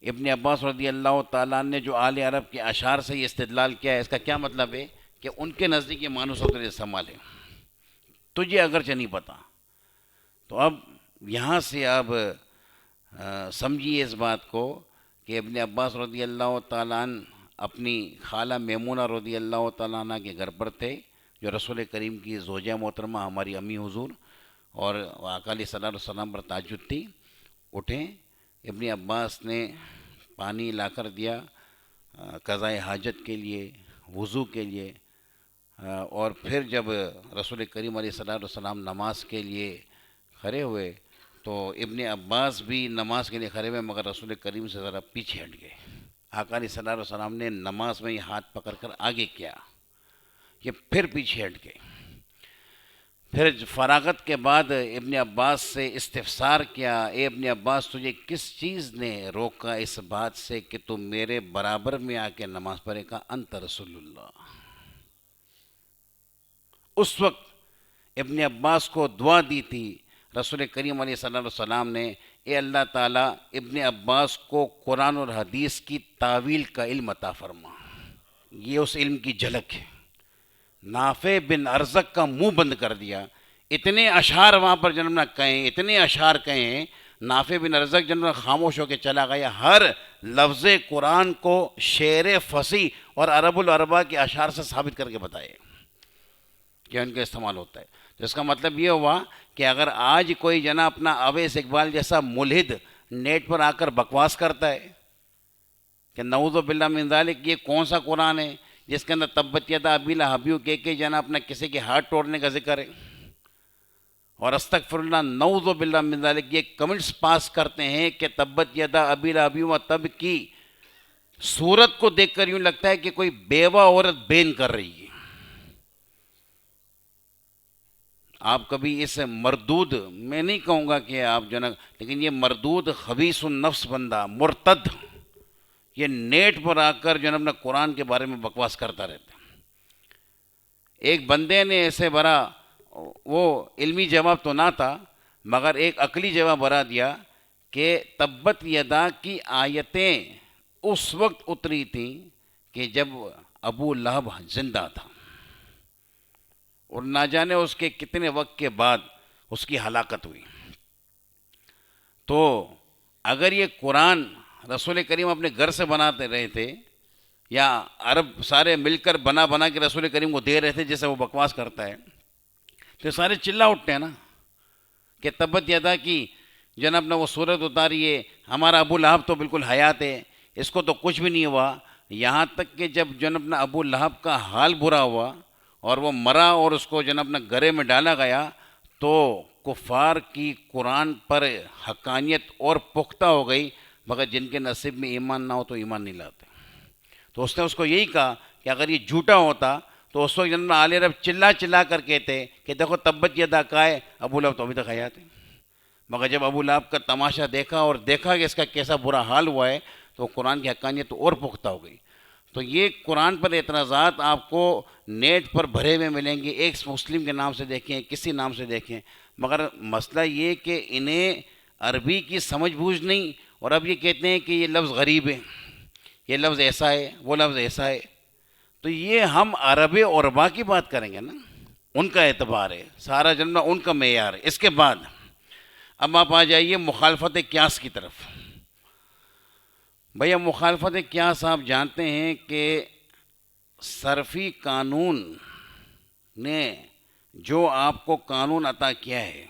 ابن عباس رضی اللہ تعالیٰ نے جو آل عرب کے اشعار سے یہ استدلال کیا ہے، اس کا کیا مطلب ہے؟ کہ ان کے نزدیک یہ مانوسۃ الاستعمال ہے، تجھے اگرچہ نہیں پتا. تو اب یہاں سے آپ سمجھیے اس بات کو کہ ابن عباس رضی اللہ تعالیٰ عنہ اپنی خالہ میمونہ رضی اللہ تعالیٰ عنہ کے گھر پر تھے، جو رسول کریم کی زوجہ محترمہ ہماری امی حضور اور آقا علیہ الصلوۃ والسلام پر تہجد تھی، اٹھیں، ابن عباس نے پانی لا کر دیا قضائے حاجت کے لیے، وضو کے لیے، اور پھر جب رسول کریم علیہ الصلوۃ والسلام نماز کے لیے کھڑے ہوئے تو ابن عباس بھی نماز کے لیے کھڑے ہوئے، مگر رسول کریم سے ذرا پیچھے ہٹ گئے۔ آقا علیہ الصلوۃ والسلام نے نماز میں یہ ہاتھ پکڑ کر آگے کیا، یہ پھر پیچھے ہٹ گئے۔ پھر فراغت کے بعد ابن عباس سے استفسار کیا، اے ابن عباس تجھے کس چیز نے روکا اس بات سے کہ تم میرے برابر میں آ کے نماز پڑھے؟ کا انت رسول اللہ۔ اس وقت ابن عباس کو دعا دی تھی رسول کریم علیہ صلی اللہ علیہ وسلم نے، اے اللہ تعالیٰ ابن عباس کو قرآن اور حدیث کی تاویل کا علم عطا فرما۔ یہ اس علم کی جھلک ہے۔ نافع بن ارزق کا منہ بند کر دیا، اتنے اشعار وہاں پر جناب نہ کہیں، اتنے اشعار کہیں، نافع بن ارزق جناب خاموش ہو کے چلا گیا، ہر لفظ قرآن کو شعر فصیح اور عرب العربا کے اشعار سے ثابت کر کے بتائے کہ ان کا استعمال ہوتا ہے۔ تو اس کا مطلب یہ ہوا کہ اگر آج کوئی جناب اپنا اویس اقبال جیسا ملحد نیٹ پر آ کر بکواس کرتا ہے کہ نعوذ باللہ من ذالک، یہ کون سا قرآن ہے جس کے اندر تبت یدا ابی لہب کہہ کے جناب اپنا کسی کے ہاتھ توڑنے کا ذکر ہے، اور استغفر اللہ نعوذ باللہ من ذالک یہ کمنٹس پاس کرتے ہیں کہ تبت یدا ابی لہب و تب کی صورت کو دیکھ کر یوں لگتا ہے کہ کوئی بیوہ عورت بین کر رہی ہے۔ آپ کبھی اس مردود، میں نہیں کہوں گا کہ آپ جناب، لیکن یہ مردود خبیث النفس بندہ مرتد، یہ نیٹ پر آ کر جناب نہ قرآن کے بارے میں بکواس کرتا رہتا ہے۔ ایک بندے نے ایسے بڑا، وہ علمی جواب تو نہ تھا مگر ایک عقلی جواب بڑا دیا کہ تبت یدا کی آیتیں اس وقت اتری تھیں کہ جب ابو لہب زندہ تھا، اور نہ جانے اس کے کتنے وقت کے بعد اس کی ہلاکت ہوئی۔ تو اگر یہ قرآن رسول کریم اپنے گھر سے بناتے رہے تھے یا عرب سارے مل کر بنا کے رسول کریم کو دے رہے تھے جیسے وہ بکواس کرتا ہے، تو سارے چلا اٹھتے ہیں نا کہ تبت یدا کی جناب نے وہ صورت اتاری ہے، ہمارا ابو لہب تو بالکل حیات ہے، اس کو تو کچھ بھی نہیں ہوا۔ یہاں تک کہ جب جناب نے ابو لہب کا حال برا ہوا اور وہ مرا اور اس کو جناب نے گرے میں ڈالا گیا، تو کفار کی قرآن پر حقانیت اور پختہ ہو گئی، مگر جن کے نصیب میں ایمان نہ ہو تو ایمان نہیں لاتے۔ تو اس نے اس کو یہی کہا کہ اگر یہ جھوٹا ہوتا تو اس وقت جناب آل عرب چلا کر کہتے کہ دیکھو تبت یدا کا ہے، ابو لہب تو ابھی تک حیات ہے۔ مگر جب ابو لہب کا تماشا دیکھا اور دیکھا کہ اس کا کیسا برا حال ہوا ہے، تو قرآن کی حقانیت اور پختہ ہو گئی۔ تو یہ قرآن پر اعتراضات آپ کو نیٹ پر بھرے ہوئے ملیں گے، ایک مسلم کے نام سے دیکھیں، کسی نام سے دیکھیں، مگر مسئلہ یہ کہ انہیں عربی کی سمجھ بوجھ نہیں، اور اب یہ کہتے ہیں کہ یہ لفظ غریب ہے، یہ لفظ ایسا ہے، وہ لفظ ایسا ہے۔ تو یہ ہم عرب عربا کی بات کریں گے نا، ان کا اعتبار ہے، سارا جنہ ان کا معیار ہے۔ اس کے بعد اب آپ آ جائیے مخالفت قیاس کی طرف۔ بھیا مخالفت قیاس آپ جانتے ہیں کہ صرفی قانون نے جو آپ کو قانون عطا کیا ہے،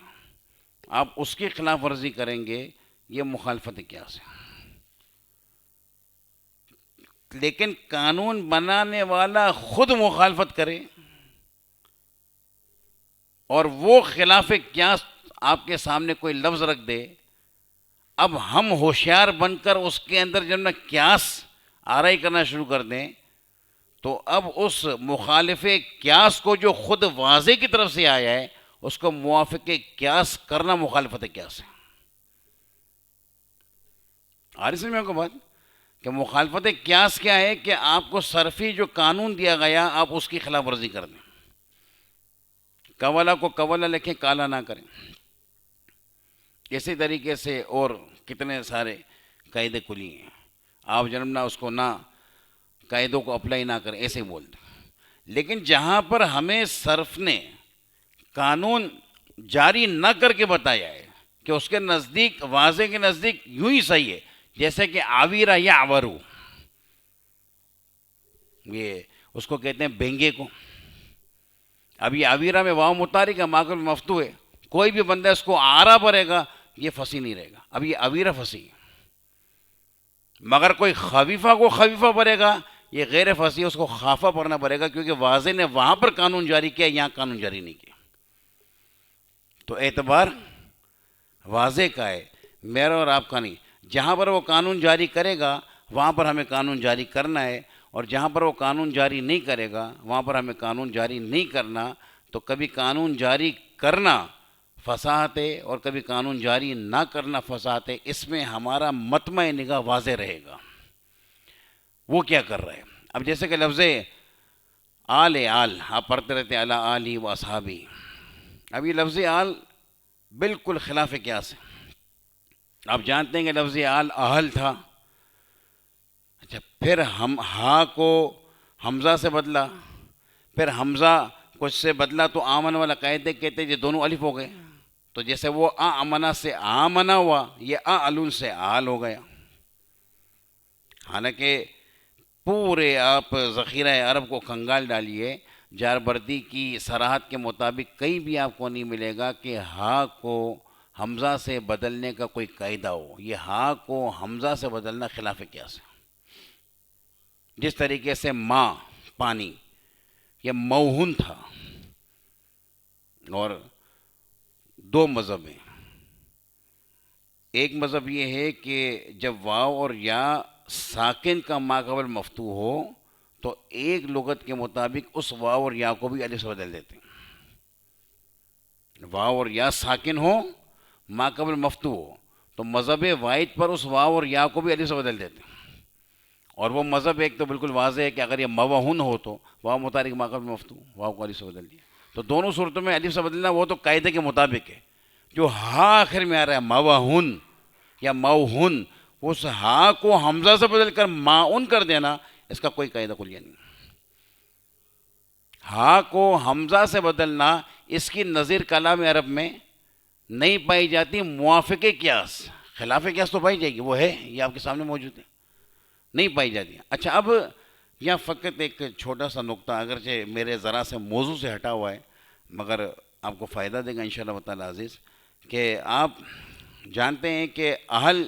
آپ اس کی خلاف ورزی کریں گے، یہ مخالفت قیاس ہے۔ لیکن قانون بنانے والا خود مخالفت کرے اور وہ خلاف قیاس آپ کے سامنے کوئی لفظ رکھ دے، اب ہم ہوشیار بن کر اس کے اندر جب نہ قیاس آرائی کرنا شروع کر دیں، تو اب اس مخالف قیاس کو جو خود واضح کی طرف سے آیا ہے، اس کو موافق قیاس کرنا مخالفت قیاس ہے۔ آ رہی سمجھ میں آپ کو بات کہ مخالفت قیاس کیا ہے؟ کہ آپ کو صرفی جو قانون دیا گیا آپ اس کی خلاف ورزی کر دیں، کولا کو کولا لکھیں، کالا نہ کریں۔ اسی طریقے سے اور کتنے سارے قاعدے کلی ہیں، آپ جنم نہ اس کو نہ قاعدوں کو اپلائی نہ کریں، ایسے بول دیں۔ لیکن جہاں پر ہمیں صرف نے قانون جاری نہ کر کے بتایا ہے کہ اس کے نزدیک، واضح کے نزدیک یوں ہی صحیح ہے، جیسے کہ آویرہ یا آورو، یہ اس کو کہتے ہیں بینگے کو۔ اب یہ آویرہ میں واو متحرک ہے، ماقبل مفتوح ہے، کوئی بھی بندہ اس کو آرا پڑے گا یہ فصیح نہیں رہے گا. اب یہ اویرہ فصیح ہے. مگر کوئی خفیفہ کو خفیفہ پڑے گا یہ غیر فصیح، اس کو خافہ پڑھنا پڑے گا، کیونکہ واضح نے وہاں پر قانون جاری کیا، یہاں قانون جاری نہیں کیا. تو اعتبار واضح کا ہے، میرا اور آپ کا نہیں. جہاں پر وہ قانون جاری کرے گا وہاں پر ہمیں قانون جاری کرنا ہے، اور جہاں پر وہ قانون جاری نہیں کرے گا وہاں پر ہمیں قانون جاری نہیں کرنا. تو کبھی قانون جاری کرنا فصاحت ہے اور کبھی قانون جاری نہ کرنا فصاحت ہے. اس میں ہمارا مطمع نگاہ واضح رہے گا وہ کیا کر رہے ہیں. اب جیسے کہ لفظ آل آپ پڑھتے رہتے ہیں علی آلی و اصحابی. اب یہ لفظ آل بالکل خلاف قیاس ہے. آپ جانتے ہیں کہ لفظ آل اہل تھا. اچھا، پھر ہم ہا کو حمزہ سے بدلا، پھر حمزہ کچھ سے بدلا تو آمن والا قاعدے کہتے ہیں یہ دونوں الف ہو گئے. تو جیسے وہ امنا سے آمنا ہوا، یہ علون سے آل ہو گیا. حالانکہ پورے آپ ذخیرہ عرب کو کھنگال ڈالیے، جار بردی کی صراحت کے مطابق کہیں بھی آپ کو نہیں ملے گا کہ ہا کو حمزہ سے بدلنے کا کوئی قاعدہ ہو. یہ ہا کو حمزہ سے بدلنا خلاف قیاس ہے. جس طریقے سے ماں پانی یہ موہن تھا، اور دو مذہب ہیں. ایک مذہب یہ ہے کہ جب واو اور یا ساکن کا ما قبل مفتوح ہو تو ایک لغت کے مطابق اس واو اور یا کو بھی الف سے بدل دیتے ہیں. واو اور یا ساکن ہو، ما قبل مفتوح ہو، تو مذہب واحد پر اس واو اور یا کو بھی الف سے بدل دیتے ہیں. اور وہ مذہب ایک تو بالکل واضح ہے کہ اگر یہ موہن ہو تو واو متحرک ما قبل مفتوح، واو کو الف سے بدل دیا. تو دونوں صورتوں میں الف سے بدلنا وہ تو قاعدے کے مطابق ہے. جو ہا آخر میں آ رہا ہے موہن یا موہن، اس ہا کو حمزہ سے بدل کر معون کر دینا اس کا کوئی قاعدہ کلیہ نہیں. ہا کو حمزہ سے بدلنا اس کی نظیر کلام عرب میں نہیں پائی جاتی. موافق قیاس، خلاف قیاس تو پائی جائے گی، وہ ہے، یہ آپ کے سامنے موجود ہے، نہیں پائی جاتی. اچھا، اب یہاں فقط ایک چھوٹا سا نقطہ، اگرچہ میرے ذرا سے موضوع سے ہٹا ہوا ہے مگر آپ کو فائدہ دے گا انشاءاللہ تعالی عزیز، کہ آپ جانتے ہیں کہ اہل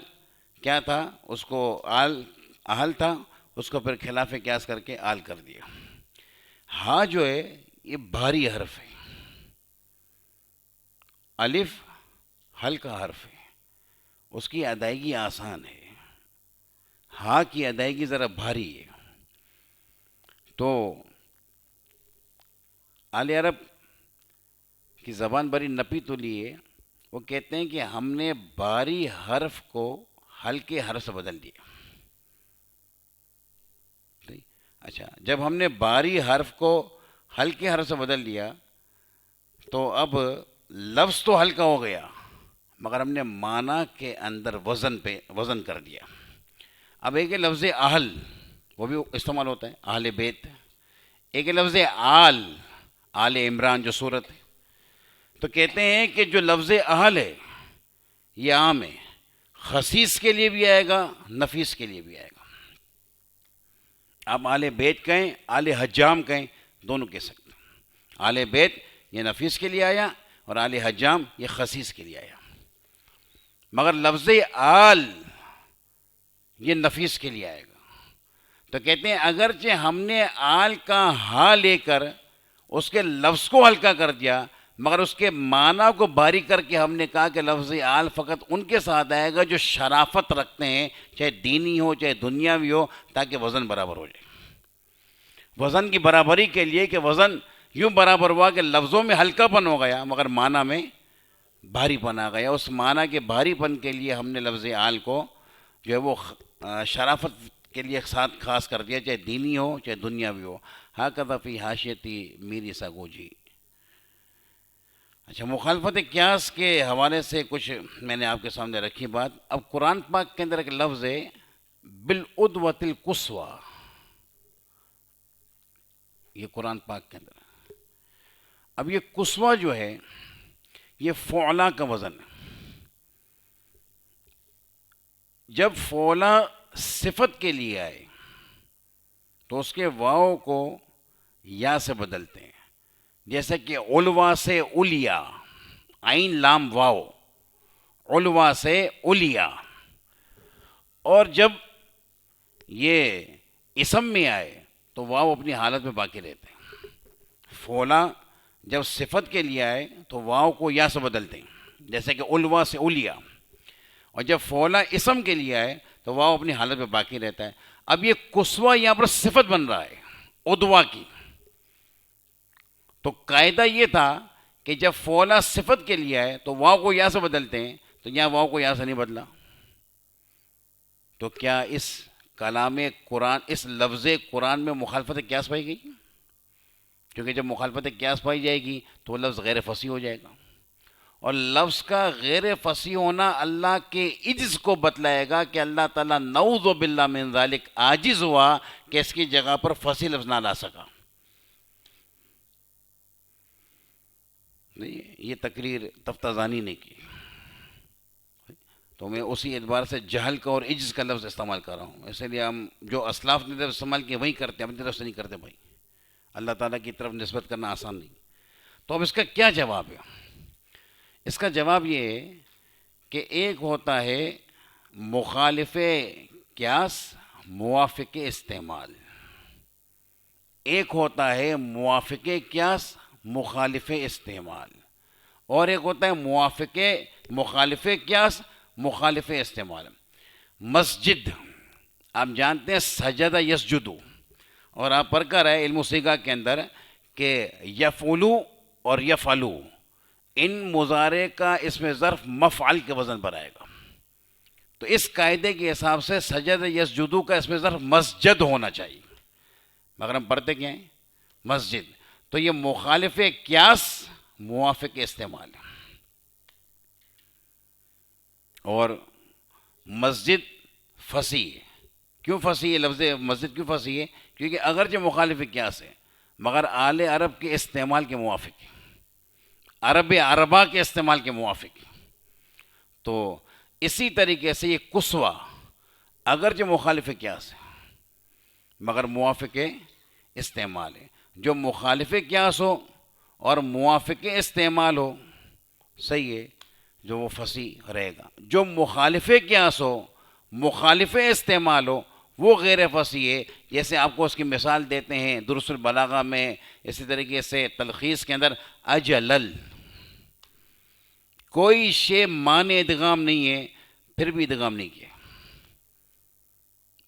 کیا تھا، اس کو آل اہل تھا، اس کو پھر خلاف قیاس کر کے آل کر دیا. ہاں جو ہے یہ بھاری حرف ہے، الف ہلکا حرف ہے، اس کی ادائیگی آسان ہے. ہاں کی ادائیگی ذرا بھاری ہے. تو آل عرب کی زبان بڑی نپی تلی ہے. وہ کہتے ہیں کہ ہم نے بھاری حرف کو ہلکے حرف سے بدل دیا. اچھا، جب ہم نے بھاری حرف کو ہلکے حرف سے بدل دیا تو اب لفظ تو ہلکا ہو گیا مگر ہم نے معنی کے اندر وزن کر دیا. اب ایک لفظ اہل، وہ بھی استعمال ہوتا ہے، اہل بیت. ایک لفظ آل عمران جو صورت ہے. تو کہتے ہیں کہ جو لفظ اہل ہے یہ عام ہے، خصیص کے لیے بھی آئے گا، نفیس کے لیے بھی آئے گا. آپ آل بیت کہیں، آل حجام کہیں، دونوں کہہ سکتے ہیں. آل بیت یہ نفیس کے لیے آیا اور آل حجام یہ خصیص کے لیے آیا. مگر لفظ آل یہ نفیس کے لیے آئے گا. تو کہتے ہیں اگرچہ ہم نے آل کا ہا لے کر اس کے لفظ کو ہلکا کر دیا مگر اس کے معنی کو بھاری کر کے ہم نے کہا کہ لفظ آل فقط ان کے ساتھ آئے گا جو شرافت رکھتے ہیں، چاہے دینی ہو چاہے دنیاوی ہو، تاکہ وزن برابر ہو جائے. وزن کی برابری کے لیے کہ وزن یوں برابر ہوا کہ لفظوں میں ہلکا پن ہو گیا مگر معنی میں بھاری پن آ گیا. اس معنی کے بھاری پن کے لیے ہم نے لفظ آل کو جو ہے وہ شرافت کے لیے ساتھ خاص کر دیا، چاہے دینی ہو چاہے دنیاوی ہو. ہاکذا فی حاشیتی میری ساگوجی. اچھا، مخالفت قیاس کے حوالے سے کچھ میں نے آپ کے سامنے رکھی بات. اب قرآن پاک کے اندر ایک لفظ ہے بالعدوۃ القصویٰ، یہ قرآن پاک کے اندر. اب یہ قصویٰ جو ہے یہ فعلا کا وزن ہے. جب فعلا صفت کے لیے آئے تو اس کے واو کو یا سے بدلتے ہیں. جیسے کہ علوا سے علیا، عین لام واو، علوا سے علیا. اور جب یہ اسم میں آئے تو واو اپنی حالت میں باقی رہتے ہیں. فولا جب صفت کے لیے آئے تو واو کو یا سے بدلتے ہیں، جیسے کہ علوا سے علیا. اور جب فولا اسم کے لیے آئے تو واو اپنی حالت میں باقی رہتا ہے. اب یہ کسوہ یہاں پر صفت بن رہا ہے ادوا کی. تو قاعدہ یہ تھا کہ جب فولا صفت کے لیے آئے تو واو کو یا سے بدلتے ہیں، تو یہاں واو کو یا سے نہیں بدلا. تو کیا اس کلام قرآن، اس لفظ قرآن میں مخالفت قیاس پائی گئی؟ کیونکہ جب مخالفت قیاس پائی جائے گی تو وہ لفظ غیر فصیح ہو جائے گا. اور لفظ کا غیر فصیح ہونا اللہ کے عجز کو بتلائے گا کہ اللہ تعالیٰ نعوذ باللہ من ذالک عاجز ہوا کہ اس کی جگہ پر فصیح لفظ نہ لا سکا. یہ تقریر تفتازانی نے کی، تو میں اسی اعتبار سے جہل کا اور عجز کا لفظ استعمال کر رہا ہوں. اسی لیے ہم جو اسلاف نے لفظ استعمال کیے وہی کرتے ہیں، اپنی طرف سے نہیں کرتے بھائی. اللہ تعالیٰ کی طرف نسبت کرنا آسان نہیں. تو اب اس کا کیا جواب ہے؟ اس کا جواب یہ ہے کہ ایک ہوتا ہے مخالف قیاس موافق استعمال، ایک ہوتا ہے موافق قیاس مخالف استعمال، اور ایک ہوتا ہے موافق مخالف قیاس مخالف استعمال. مسجد آپ جانتے ہیں سجدہ یسجدو، اور آپ پڑھ کر ہے علم صیغہ کے اندر کہ یفعلو اور یفعلو ان مضارع کا اس میں ظرف مفعل کے وزن پر آئے گا. تو اس قاعدے کے حساب سے سجد یسجدو کا اس میں ظرف مسجد ہونا چاہیے، مگر ہم پڑھتے کیا ہیں مسجد. تو یہ مخالف قیاس موافق استعمال ہے. اور مسجد فصیح ہے. کیوں فصیح ہے لفظ مسجد، کیوں فصیح ہے؟ کیونکہ اگرچہ مخالف قیاس ہے مگر آل عرب کے استعمال کے موافق ہے، عرب عربا کے استعمال کے موافق. تو اسی طریقے سے یہ کسوہ اگرچہ مخالف قیاس ہے مگر موافق استعمال ہے. جو مخالف قیاس ہو اور موافق استعمال ہو صحیح ہے، جو وہ فصیح رہے گا. جو مخالف قیاس ہو مخالف استعمال ہو وہ غیر فصیح ہے. جیسے آپ کو اس کی مثال دیتے ہیں درس البلاغہ میں، اسی طریقے سے تلخیص کے اندر اجلل، کوئی شے معنی ادغام نہیں ہے پھر بھی ادغام نہیں کیا.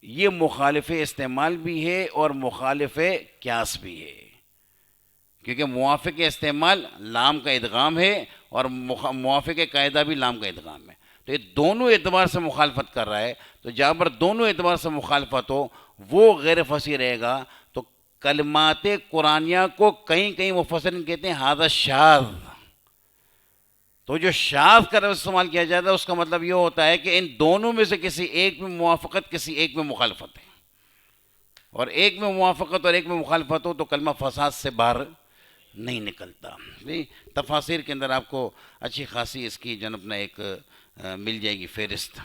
یہ مخالف استعمال بھی ہے اور مخالف قیاس بھی ہے، کیونکہ موافق استعمال لام کا ادغام ہے اور موافق قاعدہ بھی لام کا ادغام ہے. تو یہ دونوں اعتبار سے مخالفت کر رہا ہے. تو جہاں پر دونوں اعتبار سے مخالفت ہو وہ غیر فصیح رہے گا. تو کلمات قرآنیہ کو کہیں کہیں مفسرین کہتے ہیں ھذا شاذ. تو جو شاذ کا لفظ استعمال کیا جاتا ہے اس کا مطلب یہ ہوتا ہے کہ ان دونوں میں سے کسی ایک میں موافقت کسی ایک میں مخالفت ہے، اور ایک میں موافقت اور ایک میں مخالفت ہو تو کلمہ فساد سے باہر نہیں نکلتا. تفاسیر کے اندر آپ کو اچھی خاصی اس کی جنب نہ ایک مل جائے گی فہرست.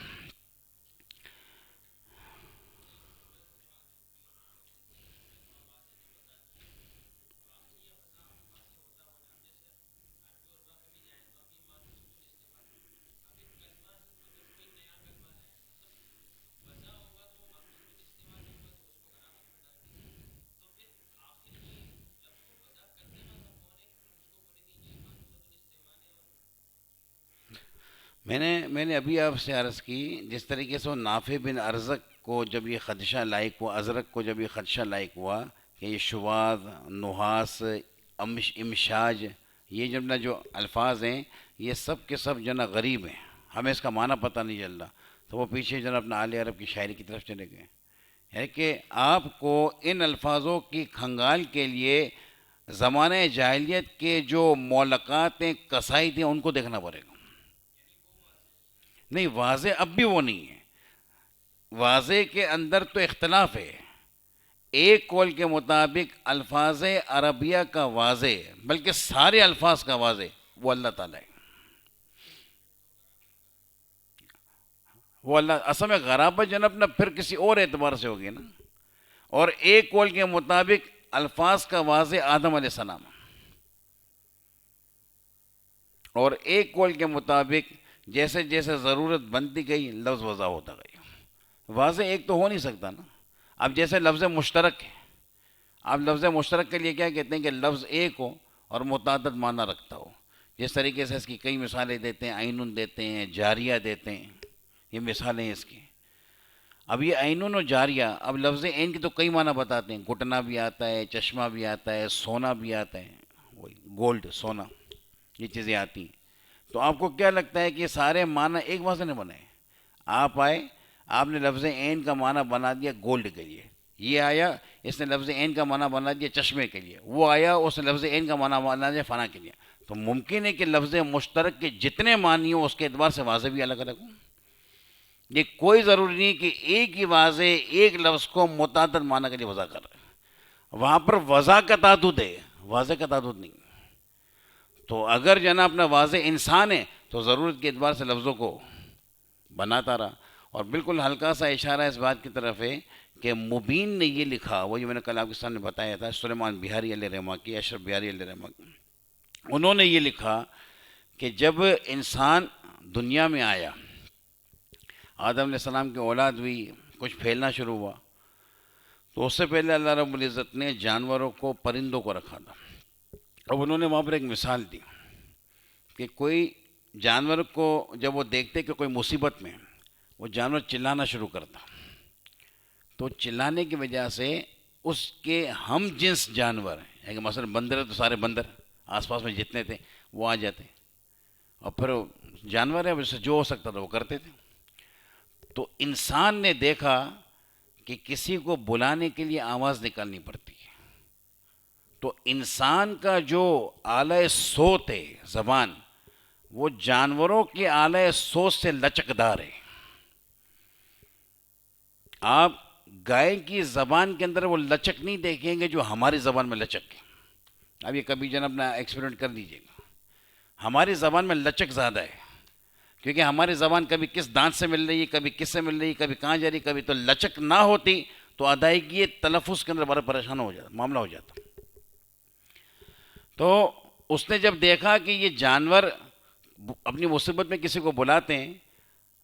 میں نے ابھی آپ سے عرض کی جس طریقے سے وہ نافع بن ارزق کو جب یہ خدشہ لائق ہوا، ازرق کو جب یہ خدشہ لائق ہوا کہ یہ شواذ، نحاس، امشاج، یہ جب جو الفاظ ہیں یہ سب کے سب جو غریب ہیں، ہمیں اس کا معنی پتہ نہیں چل رہا، تو وہ پیچھے جو اپنا آل عرب کی شاعری کی طرف چلے گئے. ہے کہ آپ کو ان الفاظوں کی کھنگال کے لیے زمانہ جاہلیت کے جو مولکات ہیں، قصائد ہیں، ان کو دیکھنا پڑے گا. نہیں، واضح اب بھی وہ نہیں ہے. واضح کے اندر تو اختلاف ہے. ایک قول کے مطابق الفاظ عربیہ کا واضح بلکہ سارے الفاظ کا واضح وہ اللہ تعالیٰ ہے. وہ اللہ اصل میں غرابت جناب نہ پھر کسی اور اعتبار سے ہوگی نا. اور ایک قول کے مطابق الفاظ کا واضح آدم علیہ السلام، اور ایک قول کے مطابق جیسے جیسے ضرورت بنتی گئی لفظ وضع ہوتا گیا. واضح ایک تو ہو نہیں سکتا نا. اب جیسے لفظ مشترک ہے، آپ لفظ مشترک کے لیے کیا کہتے ہیں کہ لفظ ایک ہو اور متعدد معنی رکھتا ہو. جس طریقے سے اس کی کئی مثالیں دیتے ہیں، عین دیتے ہیں، جاریہ دیتے ہیں، یہ مثالیں ہیں اس کی. اب یہ عین و جاریہ، اب لفظ عین کی تو کئی معنی بتاتے ہیں، گھٹنا بھی آتا ہے، چشمہ بھی آتا ہے، سونا بھی آتا ہے، وہی گولڈ سونا، یہ چیزیں آتی ہیں. تو آپ کو کیا لگتا ہے کہ یہ سارے معنی ایک وہاں سے نہیں بنے؟ آپ آئے، آپ نے لفظ عین کا معنی بنا دیا گولڈ کے لیے، یہ آیا اس نے لفظ عین کا معنی بنا دیا چشمے کے لیے، وہ آیا اس نے لفظ عین کا معنی بنا دیا فنا کے لیے. تو ممکن ہے کہ لفظ مشترک کے جتنے معنی ہوں اس کے اعتبار سے واضح بھی الگ الگ ہوں. یہ کوئی ضروری نہیں کہ ایک ہی واضح ایک لفظ کو متعدد معنی کے لیے وضع کر رہے ہیں. وہاں پر وضع کا تعدد ہے، واضح کا تعدد نہیں. تو اگر جناب اپنا واضح انسان ہے تو ضرورت کے اعتبار سے لفظوں کو بناتا رہا. اور بالکل ہلکا سا اشارہ اس بات کی طرف ہے کہ مبین نے یہ لکھا، وہ جو میں نے کل آپ کے سامنے بتایا تھا، سلیمان بہاری علیہ رحمہ کی، اشرف بہاری علیہ رحمہ کی، انہوں نے یہ لکھا کہ جب انسان دنیا میں آیا، آدم علیہ السلام کی اولاد ہوئی، کچھ پھیلنا شروع ہوا، تو اس سے پہلے اللہ رب العزت نے جانوروں کو، پرندوں کو رکھا تھا. اب انہوں نے وہاں پر ایک مثال دی کہ کوئی جانور کو جب وہ دیکھتے کہ کوئی مصیبت میں، وہ جانور چلانا شروع کرتا، تو چلانے کی وجہ سے اس کے ہم جنس جانور ہیں کہ مثلا بندر ہے تو سارے بندر آس پاس میں جتنے تھے وہ آ جاتے، اور پھر جانور ہے اس سے جو ہو سکتا تھا وہ کرتے تھے. تو انسان نے دیکھا کہ کسی کو بلانے کے لیے آواز نکالنی پڑتی ہے. تو انسان کا جو آلہ صوت ہے، زبان، وہ جانوروں کے آلہ صوت سے لچکدار ہے. آپ گائے کی زبان کے اندر وہ لچک نہیں دیکھیں گے جو ہماری زبان میں لچک ہے. اب یہ کبھی جناب اپنا ایکسپیرمنٹ کر لیجیے گا. ہماری زبان میں لچک زیادہ ہے کیونکہ ہماری زبان کبھی کس دانت سے مل رہی ہے، کبھی کس سے مل رہی ہے، کبھی کہاں جا رہی ہے، کبھی. تو لچک نہ ہوتی تو ادائیگی تلفظ کے اندر بڑا پریشان ہو جاتا، معاملہ ہو جاتا. تو اس نے جب دیکھا کہ یہ جانور اپنی مصیبت میں کسی کو بلاتے ہیں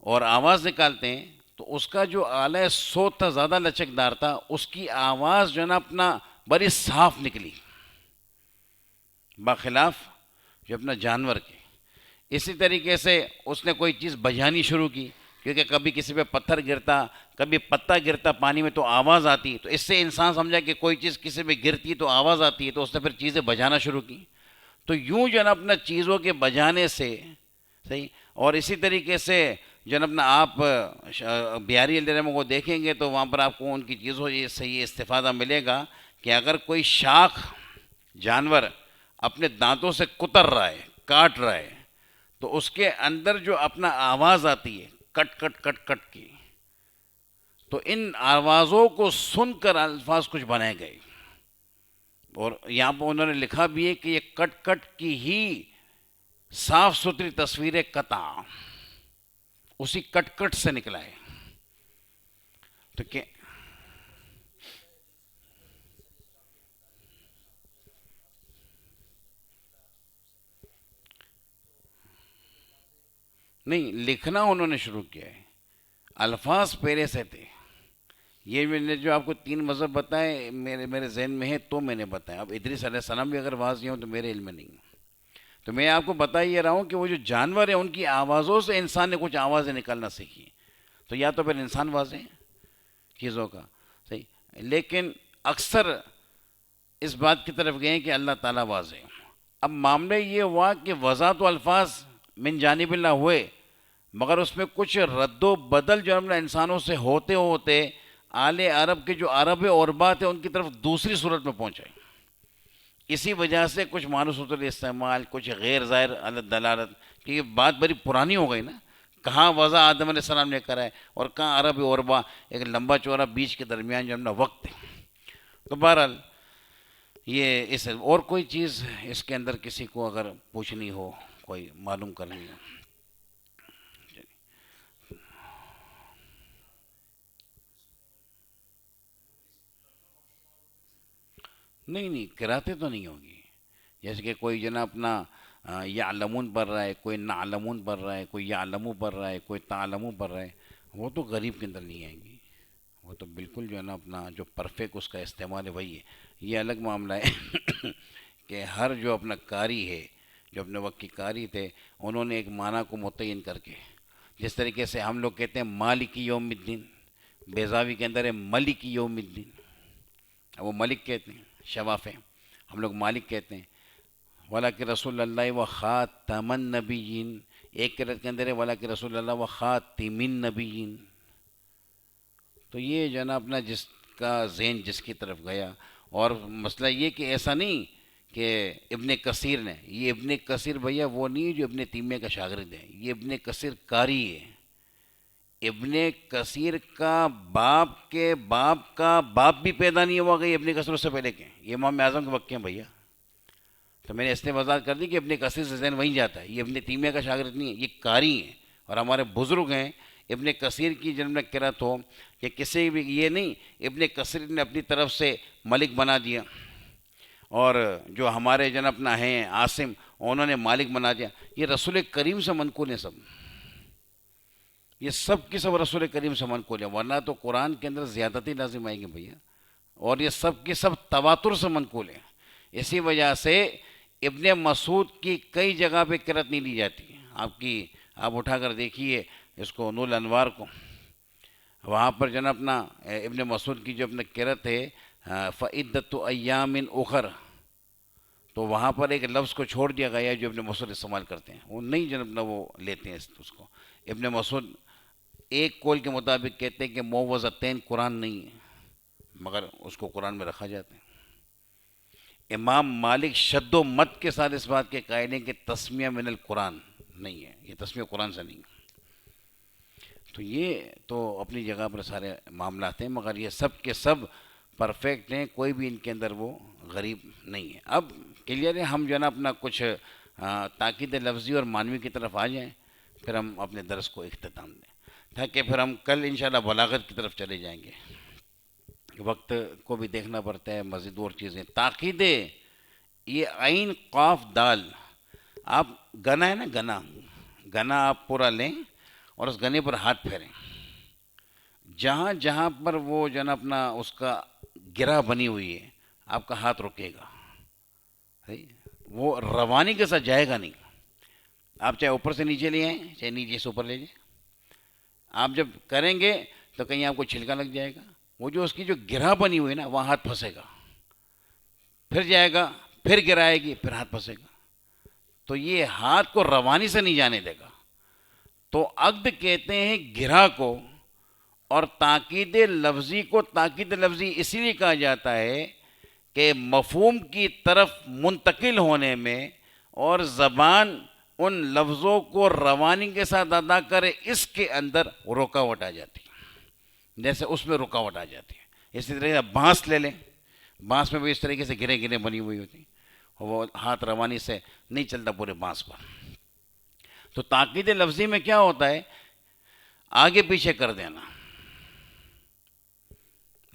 اور آواز نکالتے ہیں، تو اس کا جو آلہ صوت تھا زیادہ لچکدار تھا، اس کی آواز جو ہے نا اپنا بڑی صاف نکلی، بخلاف جو اپنا جانور کی. اسی طریقے سے اس نے کوئی چیز بجھانی شروع کی، کیونکہ کبھی کسی پہ پتھر گرتا، کبھی پتا گرتا پانی میں تو آواز آتی. تو اس سے انسان سمجھا کہ کوئی چیز کسی پہ گرتی تو آواز آتی ہے، تو اس نے پھر چیزیں بجانا شروع کی. تو یوں جو ہے نا اپنا چیزوں کے بجانے سے صحیح. اور اسی طریقے سے جو ہے نا اپنا آپ بیاری علیہ رحمہ کو دیکھیں گے تو وہاں پر آپ کو ان کی چیزوں سے یہ استفادہ ملے گا کہ اگر کوئی شاخ جانور اپنے دانتوں سے کتر رہا ہے، کاٹ رہا ہے، تو اس کے اندر جو اپنا آواز آتی ہے کٹ کٹ کٹ کٹ کی، تو ان آوازوں کو سن کر الفاظ کچھ بنائے گئے. اور یہاں پر انہوں نے لکھا بھی ہے کہ یہ کٹ کٹ کی ہی صاف ستھری تصویر قطع اسی کٹ کٹ سے نکلا ہے. تو کہ نہیں، لکھنا انہوں نے شروع کیا ہے، الفاظ پہلے سے تھے. یہ میں نے جو آپ کو تین مذہب بتائے میرے ذہن میں ہے تو میں نے بتایا. اب ادریس علیہ السلام بھی اگر واضح ہوں تو میرے علم میں نہیں. تو میں آپ کو بتا یہ رہا ہوں کہ وہ جو جانور ہیں ان کی آوازوں سے انسان نے کچھ آوازیں نکالنا سیکھی. تو یا تو پھر انسان واضح ہے چیزوں کا صحیح، لیکن اکثر اس بات کی طرف گئے کہ اللہ تعالیٰ واضح ہے. اب معاملہ یہ ہوا کہ وضع تو الفاظ من جانب اللہ ہوئے، مگر اس میں کچھ رد و بدل جو ہم انسانوں سے ہوتے ہوتے آل عرب کے جو عرب عربات ہیں ان کی طرف دوسری صورت میں پہنچائے. اسی وجہ سے کچھ مانوس استعمال، کچھ غیر ظاہر دلالت، کیونکہ بات بڑی پرانی ہو گئی نا. کہاں وضع آدم علیہ السلام نے کرا ہے اور کہاں عرب عربا، ایک لمبا چوڑا بیچ کے درمیان جو اپنا وقت ہے. تو بہرحال یہ اس اور کوئی چیز اس کے اندر کسی کو اگر پوچھنی ہو، کوئی معلوم کرنی ہو. نہیں نہیں، کراتے تو نہیں ہوگی. جیسے کہ کوئی جنا اپنا یعلمون پڑھ رہا ہے، کوئی نعلمون پڑھ رہا ہے، کوئی یعلمو پڑھ رہا ہے، کوئی تعلمو پڑھ رہا ہے، وہ تو غریب کے اندر نہیں آئیں گی. وہ تو بالکل جو ہے نا اپنا جو پرفیکٹ اس کا استعمال ہے وہی ہے. یہ الگ معاملہ ہے کہ ہر جو اپنا قاری ہے، جو اپنے وقت کی قاری تھے، انہوں نے ایک معنی کو متعین کر کے، جس طریقے سے ہم لوگ کہتے ہیں مالک یوم الدین، بیضاوی کے اندر ہے ملک یوم الدین. وہ ملک کہتے ہیں شواف ہے، ہم لوگ مالک کہتے ہیں. ولاکن رسول اللہ و خاتم النبیین، ایک قرأت کے اندر ہے ولاکن رسول اللہ و خاتم النبیین. تو یہ جو ہے نا اپنا جس کا ذہن جس کی طرف گیا. اور مسئلہ یہ کہ ایسا نہیں کہ ابن کثیر نے، یہ ابن کثیر بھیا وہ نہیں جو ابن تیمیہ کا شاگرد ہے، یہ ابن کثیر قاری ہے. ابن کثیر کا باپ کے باپ کا باپ بھی پیدا نہیں ہوا کہ ابن کثیر سے پہلے کے، یہ امام اعظم کے وقت کے ہیں بھیا. تو میں نے اس نے وضاحت کر دی کہ ابن کثیر سے ذہن وہیں جاتا ہے، یہ ابن تیمیہ کا شاگرد نہیں ہے، یہ قاری ہیں. اور ہمارے بزرگ ہیں، ابن کثیر کی جنم قرأت ہو کہ کسی بھی، یہ نہیں ابن کثیر نے اپنی طرف سے ملک بنا دیا، اور جو ہمارے جن اپنا ہیں عاصم انہوں نے مالک بنا دیا. یہ رسول کریم سے منقول ہیں سب، یہ سب کی سب رسول کریم سے منقول ہیں، ورنہ تو قرآن کے اندر زیادتی لازم آئے گی بھیا. اور یہ سب کی سب تواتر سے منقول ہیں. اسی وجہ سے ابن مسعود کی کئی جگہ پہ قرأت نہیں لی جاتی. آپ اٹھا کر دیکھیے اس کو نور الانوار کو، وہاں پر جو ہے نا اپنا ابن مسعود کی جو اپنا قرأت ہے فعدۃ ایام اخر، تو وہاں پر ایک لفظ کو چھوڑ دیا گیا ہے جو ابن مسعود استعمال کرتے ہیں، وہ نہیں جو اپنا وہ لیتے ہیں اس کو. ابن مسعود ایک قول کے مطابق کہتے ہیں کہ معوذتین قرآن نہیں ہے، مگر اس کو قرآن میں رکھا جاتا ہے. امام مالک شد و مت کے ساتھ اس بات کے قائل ہیں کہ تسمیہ من القرآن نہیں ہے، یہ تسمیہ قرآن سے نہیں. تو یہ تو اپنی جگہ پر سارے معاملات ہیں، مگر یہ سب کے سب پرفیکٹ ہیں، کوئی بھی ان کے اندر وہ غریب نہیں ہے. اب کلیئر ہے، ہم جو ہے نا اپنا کچھ تاکید لفظی اور معنوی کی طرف آ جائیں، پھر ہم اپنے درس کو اختتام دیں، تاکہ پھر ہم کل انشاءاللہ بلاغت کی طرف چلے جائیں گے. وقت کو بھی دیکھنا پڑتا ہے، مزید اور چیزیں. تاکید یہ عین قاف دال، آپ گنا ہے نا، گنا آپ پورا لیں اور اس گنے پر ہاتھ پھیریں، جہاں جہاں پر وہ جو ہے نا اپنا اس کا گرہ بنی ہوئی ہے آپ کا ہاتھ رکے گا، وہ روانی کے ساتھ جائے گا نہیں. آپ چاہے اوپر سے نیچے لے آئیں، چاہے نیچے سے اوپر لے جائیں، آپ جب کریں گے تو کہیں آپ کو چھلکا لگ جائے گا، وہ جو اس کی جو گرہ بنی ہوئی ہے نا وہاں ہاتھ پھنسے گا، پھر جائے گا، پھر گرائے گی، پھر ہاتھ پھنسے گا. تو یہ ہاتھ کو روانی سے نہیں جانے دے گا. تو عقد کہتے ہیں گرہ کو، اور تاکید لفظی کو تاکید لفظی اسی لیے کہا جاتا ہے کہ مفہوم کی طرف منتقل ہونے میں اور زبان ان لفظوں کو روانی کے ساتھ ادا کرے، اس کے اندر رکاوٹ آ جاتی ہے، جیسے اس میں رکاوٹ آ جاتی ہے. اسی طرح سے بانس لے لیں، بانس میں بھی اس طریقے سے گرے گرے بنی ہوئی ہوتی، وہ ہاتھ روانی سے نہیں چلتا پورے بانس پر. تو تاکید لفظی میں کیا ہوتا ہے، آگے پیچھے کر دینا.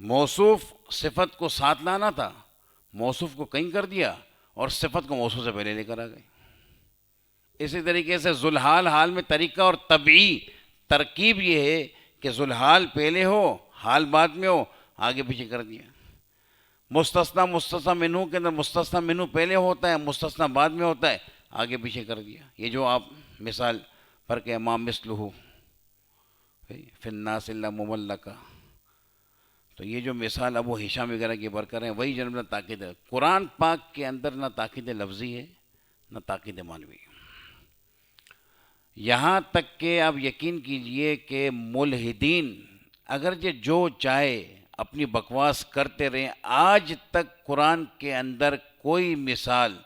موصوف صفت کو ساتھ لانا تھا، موصوف کو کہیں کر دیا اور صفت کو موصوف سے پہلے لے کر آ گئے. اسی طریقے سے ذوالحال حال میں طریقہ اور طبعی ترکیب یہ ہے کہ ذوالحال پہلے ہو، حال بعد میں ہو، آگے پیچھے کر دیا. مستثنیٰ مستثنیٰ منہ کے اندر مستثنیٰ منہ پہلے ہوتا ہے، مستثنیٰ بعد میں ہوتا ہے، آگے پیچھے کر دیا. یہ جو آپ مثال پر کہ امام مثلہ فی الناس الا مملکہ، تو یہ جو مثال ابو ہشام وغیرہ کی بر کر ہیں، وہی جنب نہ تاکید ہے. قرآن پاک کے اندر نہ تاکید لفظی ہے نہ تاکید معنوی. یہاں تک کہ آپ یقین کیجئے کہ ملحدین اگرچہ جو چاہے اپنی بکواس کرتے رہیں، آج تک قرآن کے اندر کوئی مثال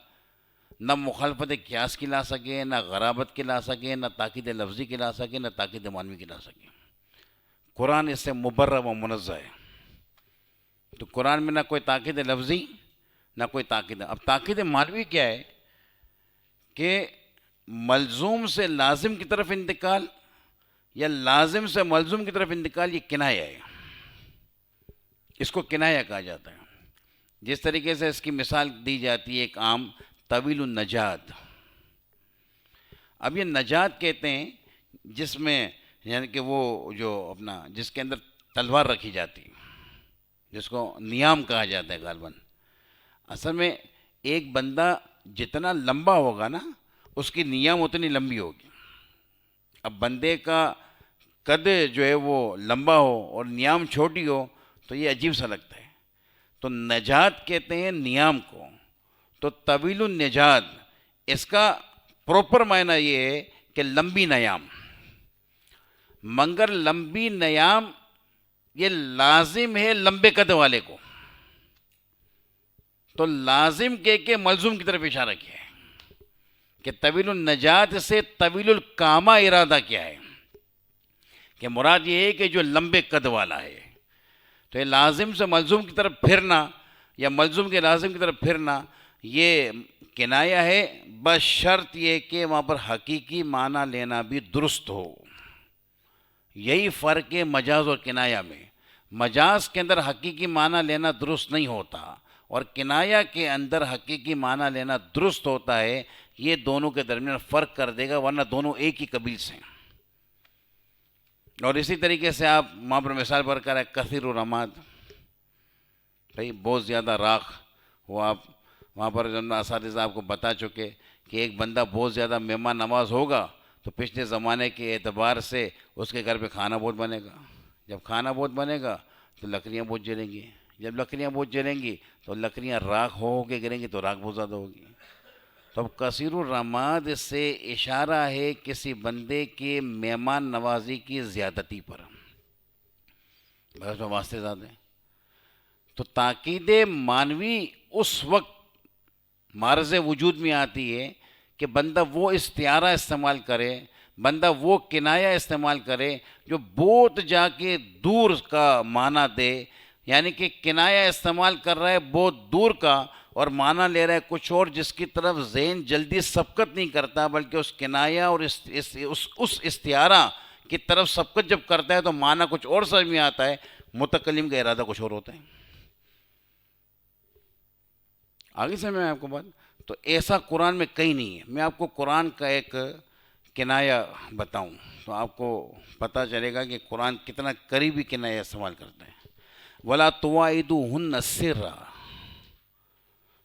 نہ مخالفت قیاس کی لا سکے، نہ غرابت کی لا سکے، نہ تاکید لفظی کی لا سکے، نہ تاکید معنوی کی لا سکے. قرآن اس سے مبرہ و منزہ ہے. تو قرآن میں نہ کوئی تاکید لفظی نہ کوئی تاکید. اب تاکید معنوی کیا ہے کہ ملزوم سے لازم کی طرف انتقال یا لازم سے ملزوم کی طرف انتقال، یہ کنایہ ہے، اس کو کنایہ کہا جاتا ہے. جس طریقے سے اس کی مثال دی جاتی ہے ایک عام طویل النجات، اب یہ نجات کہتے ہیں جس میں یعنی کہ وہ جو اپنا جس کے اندر تلوار رکھی جاتی جس کو نیام کہا جاتا ہے غالباً. اصل میں ایک بندہ جتنا لمبا ہوگا نا اس کی نیام اتنی لمبی ہوگی. اب بندے کا قد جو ہے وہ لمبا ہو اور نیام چھوٹی ہو تو یہ عجیب سا لگتا ہے. تو نجات کہتے ہیں نیام کو. تو طویل النجات اس کا پراپر معنی یہ ہے کہ لمبی نیام. مگر لمبی نیام یہ لازم ہے لمبے قد والے کو. تو لازم کہہ کے ملزوم کی طرف اشارہ کیا ہے کہ طویل النجات سے طویل القامہ ارادہ کیا ہے کہ مراد یہ ہے کہ جو لمبے قد والا ہے. تو یہ لازم سے ملزوم کی طرف پھرنا یا ملزوم کے لازم کی طرف پھرنا یہ کنایہ ہے، بس شرط یہ کہ وہاں پر حقیقی معنی لینا بھی درست ہو. یہی فرق ہے مجاز اور کنایہ میں. مجاز کے اندر حقیقی معنی لینا درست نہیں ہوتا اور کنایہ کے اندر حقیقی معنی لینا درست ہوتا ہے. یہ دونوں کے درمیان فرق کر دے گا، ورنہ دونوں ایک ہی قبیل سے ہیں. اور اسی طریقے سے آپ وہاں پر مثال پر کر رہے ہیں کثیر الرماد، بھائی بہت زیادہ راکھ. وہ آپ وہاں پر جو اساتذہ آپ کو بتا چکے کہ ایک بندہ بہت زیادہ مہمان نواز ہوگا تو پچھلے زمانے کے اعتبار سے اس کے گھر پہ کھانا بہت بنے گا. جب کھانا بہت بنے گا تو لکڑیاں بہت جلیں گی. جب لکڑیاں بہت جلیں گی تو لکڑیاں راکھ ہو کے گریں گی تو راکھ بہت زیادہ ہوگی. تو اب کثیر الرماد سے اشارہ ہے کسی بندے کے مہمان نوازی کی زیادتی پر، بس میں واسطے زیادہ ہیں. تو تاکید معنوی اس وقت معرض وجود میں آتی ہے کہ بندہ وہ استعارہ استعمال کرے، بندہ وہ کنایہ استعمال کرے جو بہت جا کے دور کا معنی دے. یعنی کہ کنایہ استعمال کر رہا ہے بہت دور کا اور معنی لے رہا ہے کچھ اور، جس کی طرف ذہن جلدی سبقت نہیں کرتا، بلکہ اس کنایہ اور اس استعارہ کی طرف سبقت جب کرتا ہے تو معنی کچھ اور سمجھ میں آتا ہے، متکلم کا ارادہ کچھ اور ہوتا ہے. آگے سے میں آپ کو بات تو ایسا قرآن میں کہیں نہیں ہے. میں آپ کو قرآن کا ایک کنایہ بتاؤں تو آپ کو پتہ چلے گا کہ قرآن کتنا قریبی کنایہ استعمال کرتا ہے. وَلَا تُوَاعِدُوهُنَّ سِرًّا،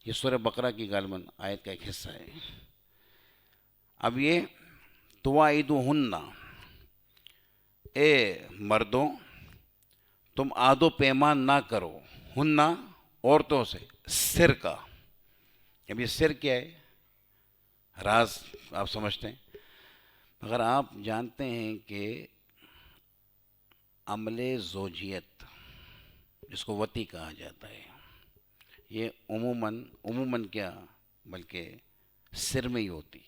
یہ سورہ بقرہ کی غالباً آیت کا ایک حصہ ہے. اب یہ تُوَاعِدُوهُنَّ، اے مردوں تم عہد و پیمان نہ کرو، ہننا عورتوں سے، سر کا. اب یہ سر کیا ہے؟ راز آپ سمجھتے ہیں. اگر آپ جانتے ہیں کہ عمل زوجیت جس کو وطی کہا جاتا ہے، یہ عموماً کیا بلکہ سر میں ہی ہوتی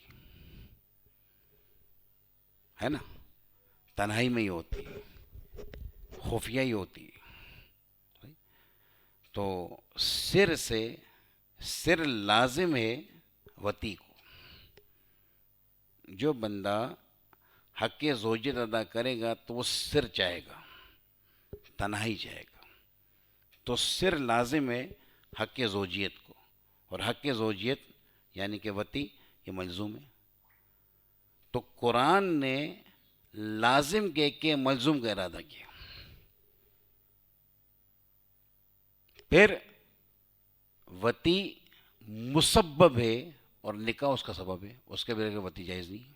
ہے نا، تنہائی میں ہی ہوتی، خفیہ ہی ہوتی. تو سر سے سر لازم ہے وطی کو. جو بندہ حق زوجیت ادا کرے گا تو وہ سر چاہے گا، تنہائی چاہے گا. تو سر لازم ہے حق زوجیت کو، اور حق زوجیت یعنی کہ وطی یہ ملزوم ہے. تو قرآن نے لازم کہہ کے ملزوم کا ارادہ کیا. پھر وطی مسبب ہے اور نکاح اس کا سبب ہے، اس کے بغیر وطی جائز نہیں.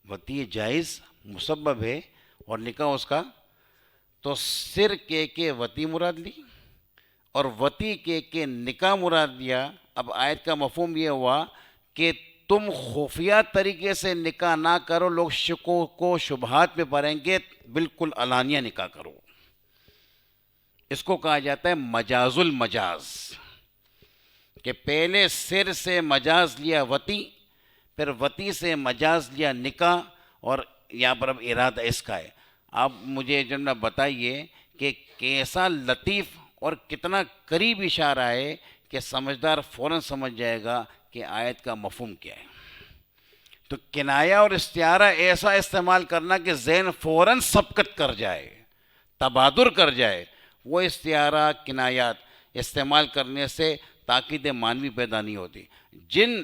وطی جائز مسبب ہے اور نکاح اس کا. تو سر کے وطی مراد لی اور وطی کے نکاح مراد لیا. اب آیت کا مفہوم یہ ہوا کہ تم خفیہ طریقے سے نکاح نہ کرو، لوگ شکوک و شبہات میں پڑیں گے، بالکل علانیہ نکاح کرو. اس کو کہا جاتا ہے مجاز المجاز، کہ پہلے سر سے مجاز لیا وطی، پھر وطی سے مجاز لیا نکاح، اور یہاں پر اب ارادہ اس کا ہے. آپ مجھے جملہ بتائیے کہ کیسا لطیف اور کتنا قریب اشارہ ہے کہ سمجھدار فوراً سمجھ جائے گا کہ آیت کا مفہوم کیا ہے. تو کنایہ اور استعارہ ایسا استعمال کرنا کہ ذہن فوراً سبقت کر جائے، تبادر کر جائے. وہ استعارہ کنایات استعمال کرنے سے تاکید معنوی پیدا نہیں ہوتی. جن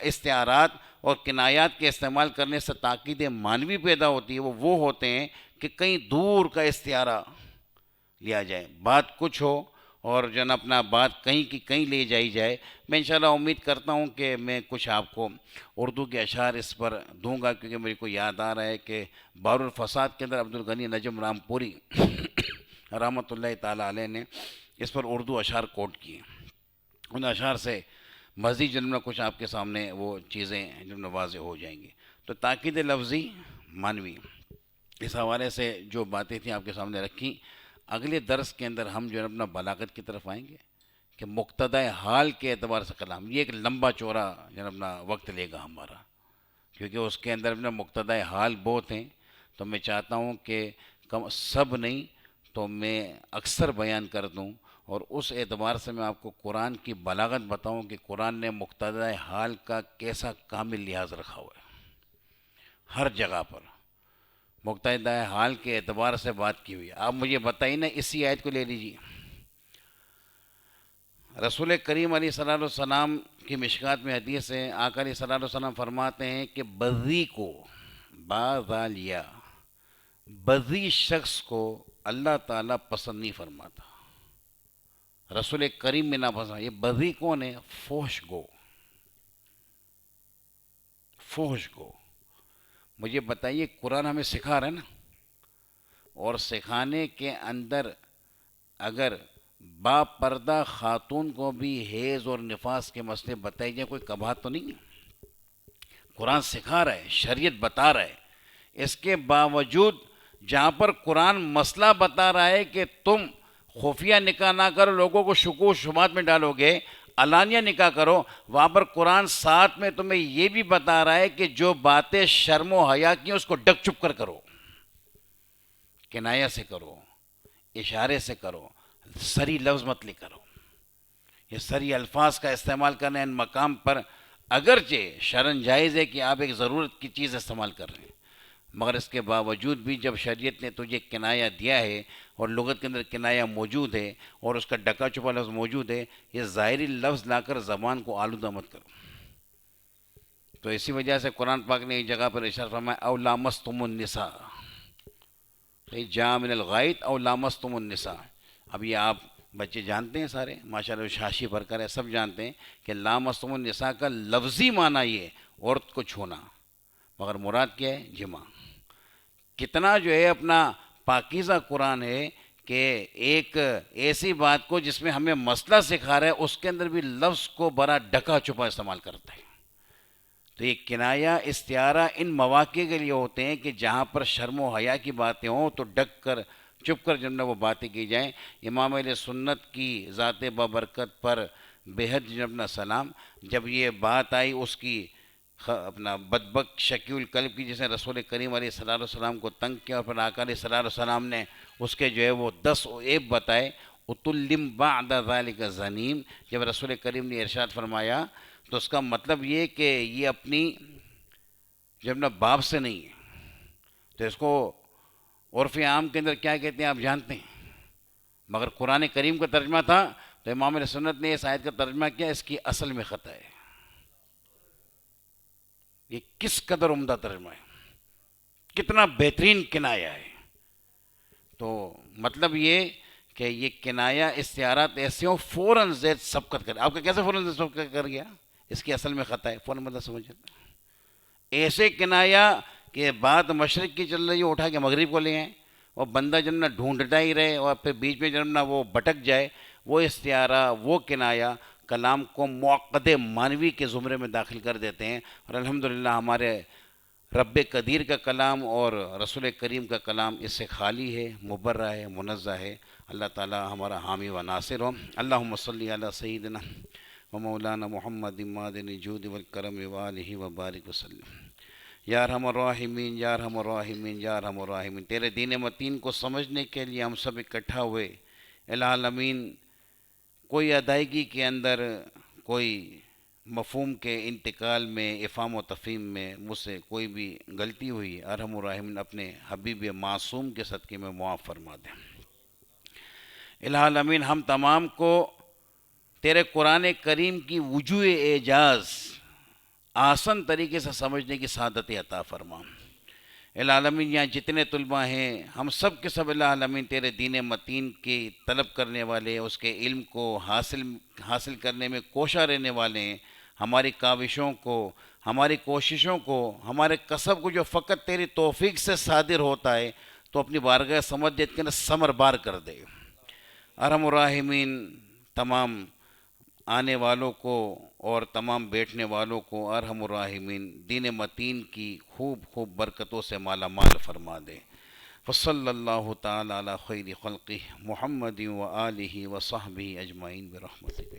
استعارات اور کنایات کے استعمال کرنے سے تاکید معنوی پیدا ہوتی ہے وہ ہوتے ہیں کہ کہیں دور کا استعارہ لیا جائے، بات کچھ ہو اور جو نا اپنا بات کہیں کی کہیں لے جائی جائے. میں انشاءاللہ امید کرتا ہوں کہ میں کچھ آپ کو اردو کے اشعار اس پر دوں گا، کیونکہ میرے کو یاد آ رہا ہے کہ بحر الفصاد کے اندر عبدالغنی نجم رام پوری رحمۃ اللہ تعالیٰ علیہ نے اس پر اردو اشعار کوٹ کیے. ان اشعار سے مزید جنم کچھ آپ کے سامنے وہ چیزیں جو واضح ہو جائیں گی. تو تاکید لفظی معنوی، اس حوالے سے جو باتیں تھیں آپ کے سامنے رکھی. اگلے درس کے اندر ہم جو ہے اپنا بلاغت کی طرف آئیں گے کہ مقتضۂ حال کے اعتبار سے کلام، یہ ایک لمبا چوڑا جو ہے اپنا وقت لے گا ہمارا، کیونکہ اس کے اندر اپنا مقتضۂ حال بہت ہیں. تو میں چاہتا ہوں کہ سب نہیں تو میں اکثر بیان کر دوں، اور اس اعتبار سے میں آپ کو قرآن کی بلاغت بتاؤں کہ قرآن نے مقتضۂ حال کا کیسا کامل لحاظ رکھا ہوا ہے. ہر جگہ پر مقتضۂ حال کے اعتبار سے بات کی ہوئی ہے. آپ مجھے بتائیے نا، اسی آیت کو لے لیجیے. رسول کریم علیہ صلاۃ والسلام کی مشکات میں حدیث ہے، آقا علیہ صلاۃ والسلام فرماتے ہیں کہ بذی کو باذالیا، بذی شخص کو اللہ تعالیٰ پسند نہیں فرماتا. رسول کریم میں ناپسند. یہ بذی کون ہے؟ فحش گو. فحش گو. مجھے بتائیے، قرآن ہمیں سکھا رہا ہے نا، اور سکھانے کے اندر اگر با پردہ خاتون کو بھی حیض اور نفاس کے مسئلے بتائی جائیں، کوئی کباہت تو نہیں ہے. قرآن سکھا رہا ہے، شریعت بتا رہا ہے. اس کے باوجود جہاں پر قرآن مسئلہ بتا رہا ہے کہ تم خفیہ نکاح نہ کرو، لوگوں کو شکوک و شبہات میں ڈالو گے، علانیہ نکاح کرو، وہاں پر قرآن ساتھ میں تمہیں یہ بھی بتا رہا ہے کہ جو باتیں شرم و حیا کی ہیں اس کو ڈک چپ کر کرو، کنایہ سے کرو، اشارے سے کرو، سری لفظ مت لے کرو. یہ سری الفاظ کا استعمال کرنا ان مقام پر اگرچہ شرعاً جائز ہے کہ آپ ایک ضرورت کی چیز استعمال کر رہے ہیں، مگر اس کے باوجود بھی جب شریعت نے تجھے کنایہ دیا ہے اور لغت کے اندر کنایہ موجود ہے اور اس کا ڈکا چھپا لفظ موجود ہے، یہ ظاہری لفظ لا کر زبان کو آلودہ مت کرو. تو اسی وجہ سے قرآن پاک نے ایک جگہ پر ارشاد فرمایا او لامستم النساء، جاء من الغائط او لامستم النساء. اب یہ آپ بچے جانتے ہیں سارے، ماشاءاللہ شاشی بھر کر ہے، سب جانتے ہیں کہ لامستم النساء کا لفظی معنی یہ عورت کو چھونا، مگر مراد کیا ہے؟ جمع. کتنا جو ہے اپنا پاکیزہ قرآن ہے کہ ایک ایسی بات کو جس میں ہمیں مسئلہ سکھا رہا ہے اس کے اندر بھی لفظ کو بڑا ڈکا چھپا استعمال کرتا ہے. تو یہ کنایہ استعارہ ان مواقع کے لیے ہوتے ہیں کہ جہاں پر شرم و حیا کی باتیں ہوں تو ڈک کر چپ کر جب نہ وہ باتیں کی جائیں. امام اہل سنت کی ذات بابرکت پر بے حد جب نہ سلام، جب یہ بات آئی اس کی اپنا بدبک شکیل القلب کی، جس نے رسول کریم علیہ صلاۃ والسلام کو تنگ کیا، اور پھر آقا علیہ صلاۃ والسلام نے اس کے جو ہے وہ 10 عیب بتائے. اتلم بعد ذالک زنیم، جب رسول کریم نے ارشاد فرمایا تو اس کا مطلب یہ کہ یہ اپنی جب نہ باپ سے نہیں ہے. تو اس کو عرف عام کے اندر کیا کہتے ہیں آپ جانتے ہیں، مگر قرآن کریم کا ترجمہ تھا تو امام علیہ سنت نے اس آیت کا ترجمہ کیا، اس کی اصل میں خطا ہے. یہ کس قدر عمدہ ترجمہ ہے، کتنا بہترین کنایہ ہے. تو مطلب یہ کہ یہ کنایہ استعارات ایسے ہوں فوراً زید سبقت کرے. آپ کا کیسے فوراً زید سبقت کر گیا؟ اس کی اصل میں خطا ہے، فوراً مطلب سمجھ جاتا. ایسے کنایہ کہ بات مشرق کی چل رہی ہے اٹھا کے مغرب کو لے آئیں، اور بندہ جب نہ ڈھونڈتا ہی رہے اور پھر بیچ میں جب نہ وہ بھٹک جائے، وہ استعارہ وہ کنایہ کلام کو معقد معنوی کے زمرے میں داخل کر دیتے ہیں. اور الحمدللہ ہمارے رب قدیر کا کلام اور رسول کریم کا کلام اس سے خالی ہے، مبرہ ہے، منزہ ہے. اللہ تعالی ہمارا حامی و ناصر ہو. اللہم صلی علی سیدنا و مولانا محمد معدن الجود والکرم وآلہ وبارک وسلم. یا ارحم الراحمین، یا ارحم الراحمین، یا ارحم الراحمین. تیرے دین متین کو سمجھنے کے لیے ہم سب اکٹھا ہوئے. العالمین، کوئی ادائیگی کے اندر، کوئی مفہوم کے انتقال میں، افہام و تفہیم میں مجھ سے کوئی بھی غلطی ہوئی، ارحم الراحمین اپنے حبیب معصوم کے صدقے میں معاف فرما دیں. العالمین، ہم تمام کو تیرے قرآن کریم کی وجوہ اعجاز آسان طریقے سے سمجھنے کی سعادت عطا فرما۔ العالمین یہاں جتنے طلباء ہیں ہم سب کے سب العالمین تیرے دین متین کی طلب کرنے والے، اس کے علم کو حاصل کرنے میں کوشاں رہنے والے ہیں۔ ہماری کاوشوں کو، ہماری کوششوں کو، ہمارے کسب کو جو فقط تیری توفیق سے صادر ہوتا ہے تو اپنی بارگاہ سمجھ دے کے ثمر بار کر دے۔ ارحم الراحمین تمام آنے والوں کو اور تمام بیٹھنے والوں کو ارحم الراحمین دین متین کی خوب خوب برکتوں سے مالا مال فرما دے۔ وصلی اللہ تعالی علی خیر خلقہ محمد و آلہ و صحبہ اجمعین برحمتک۔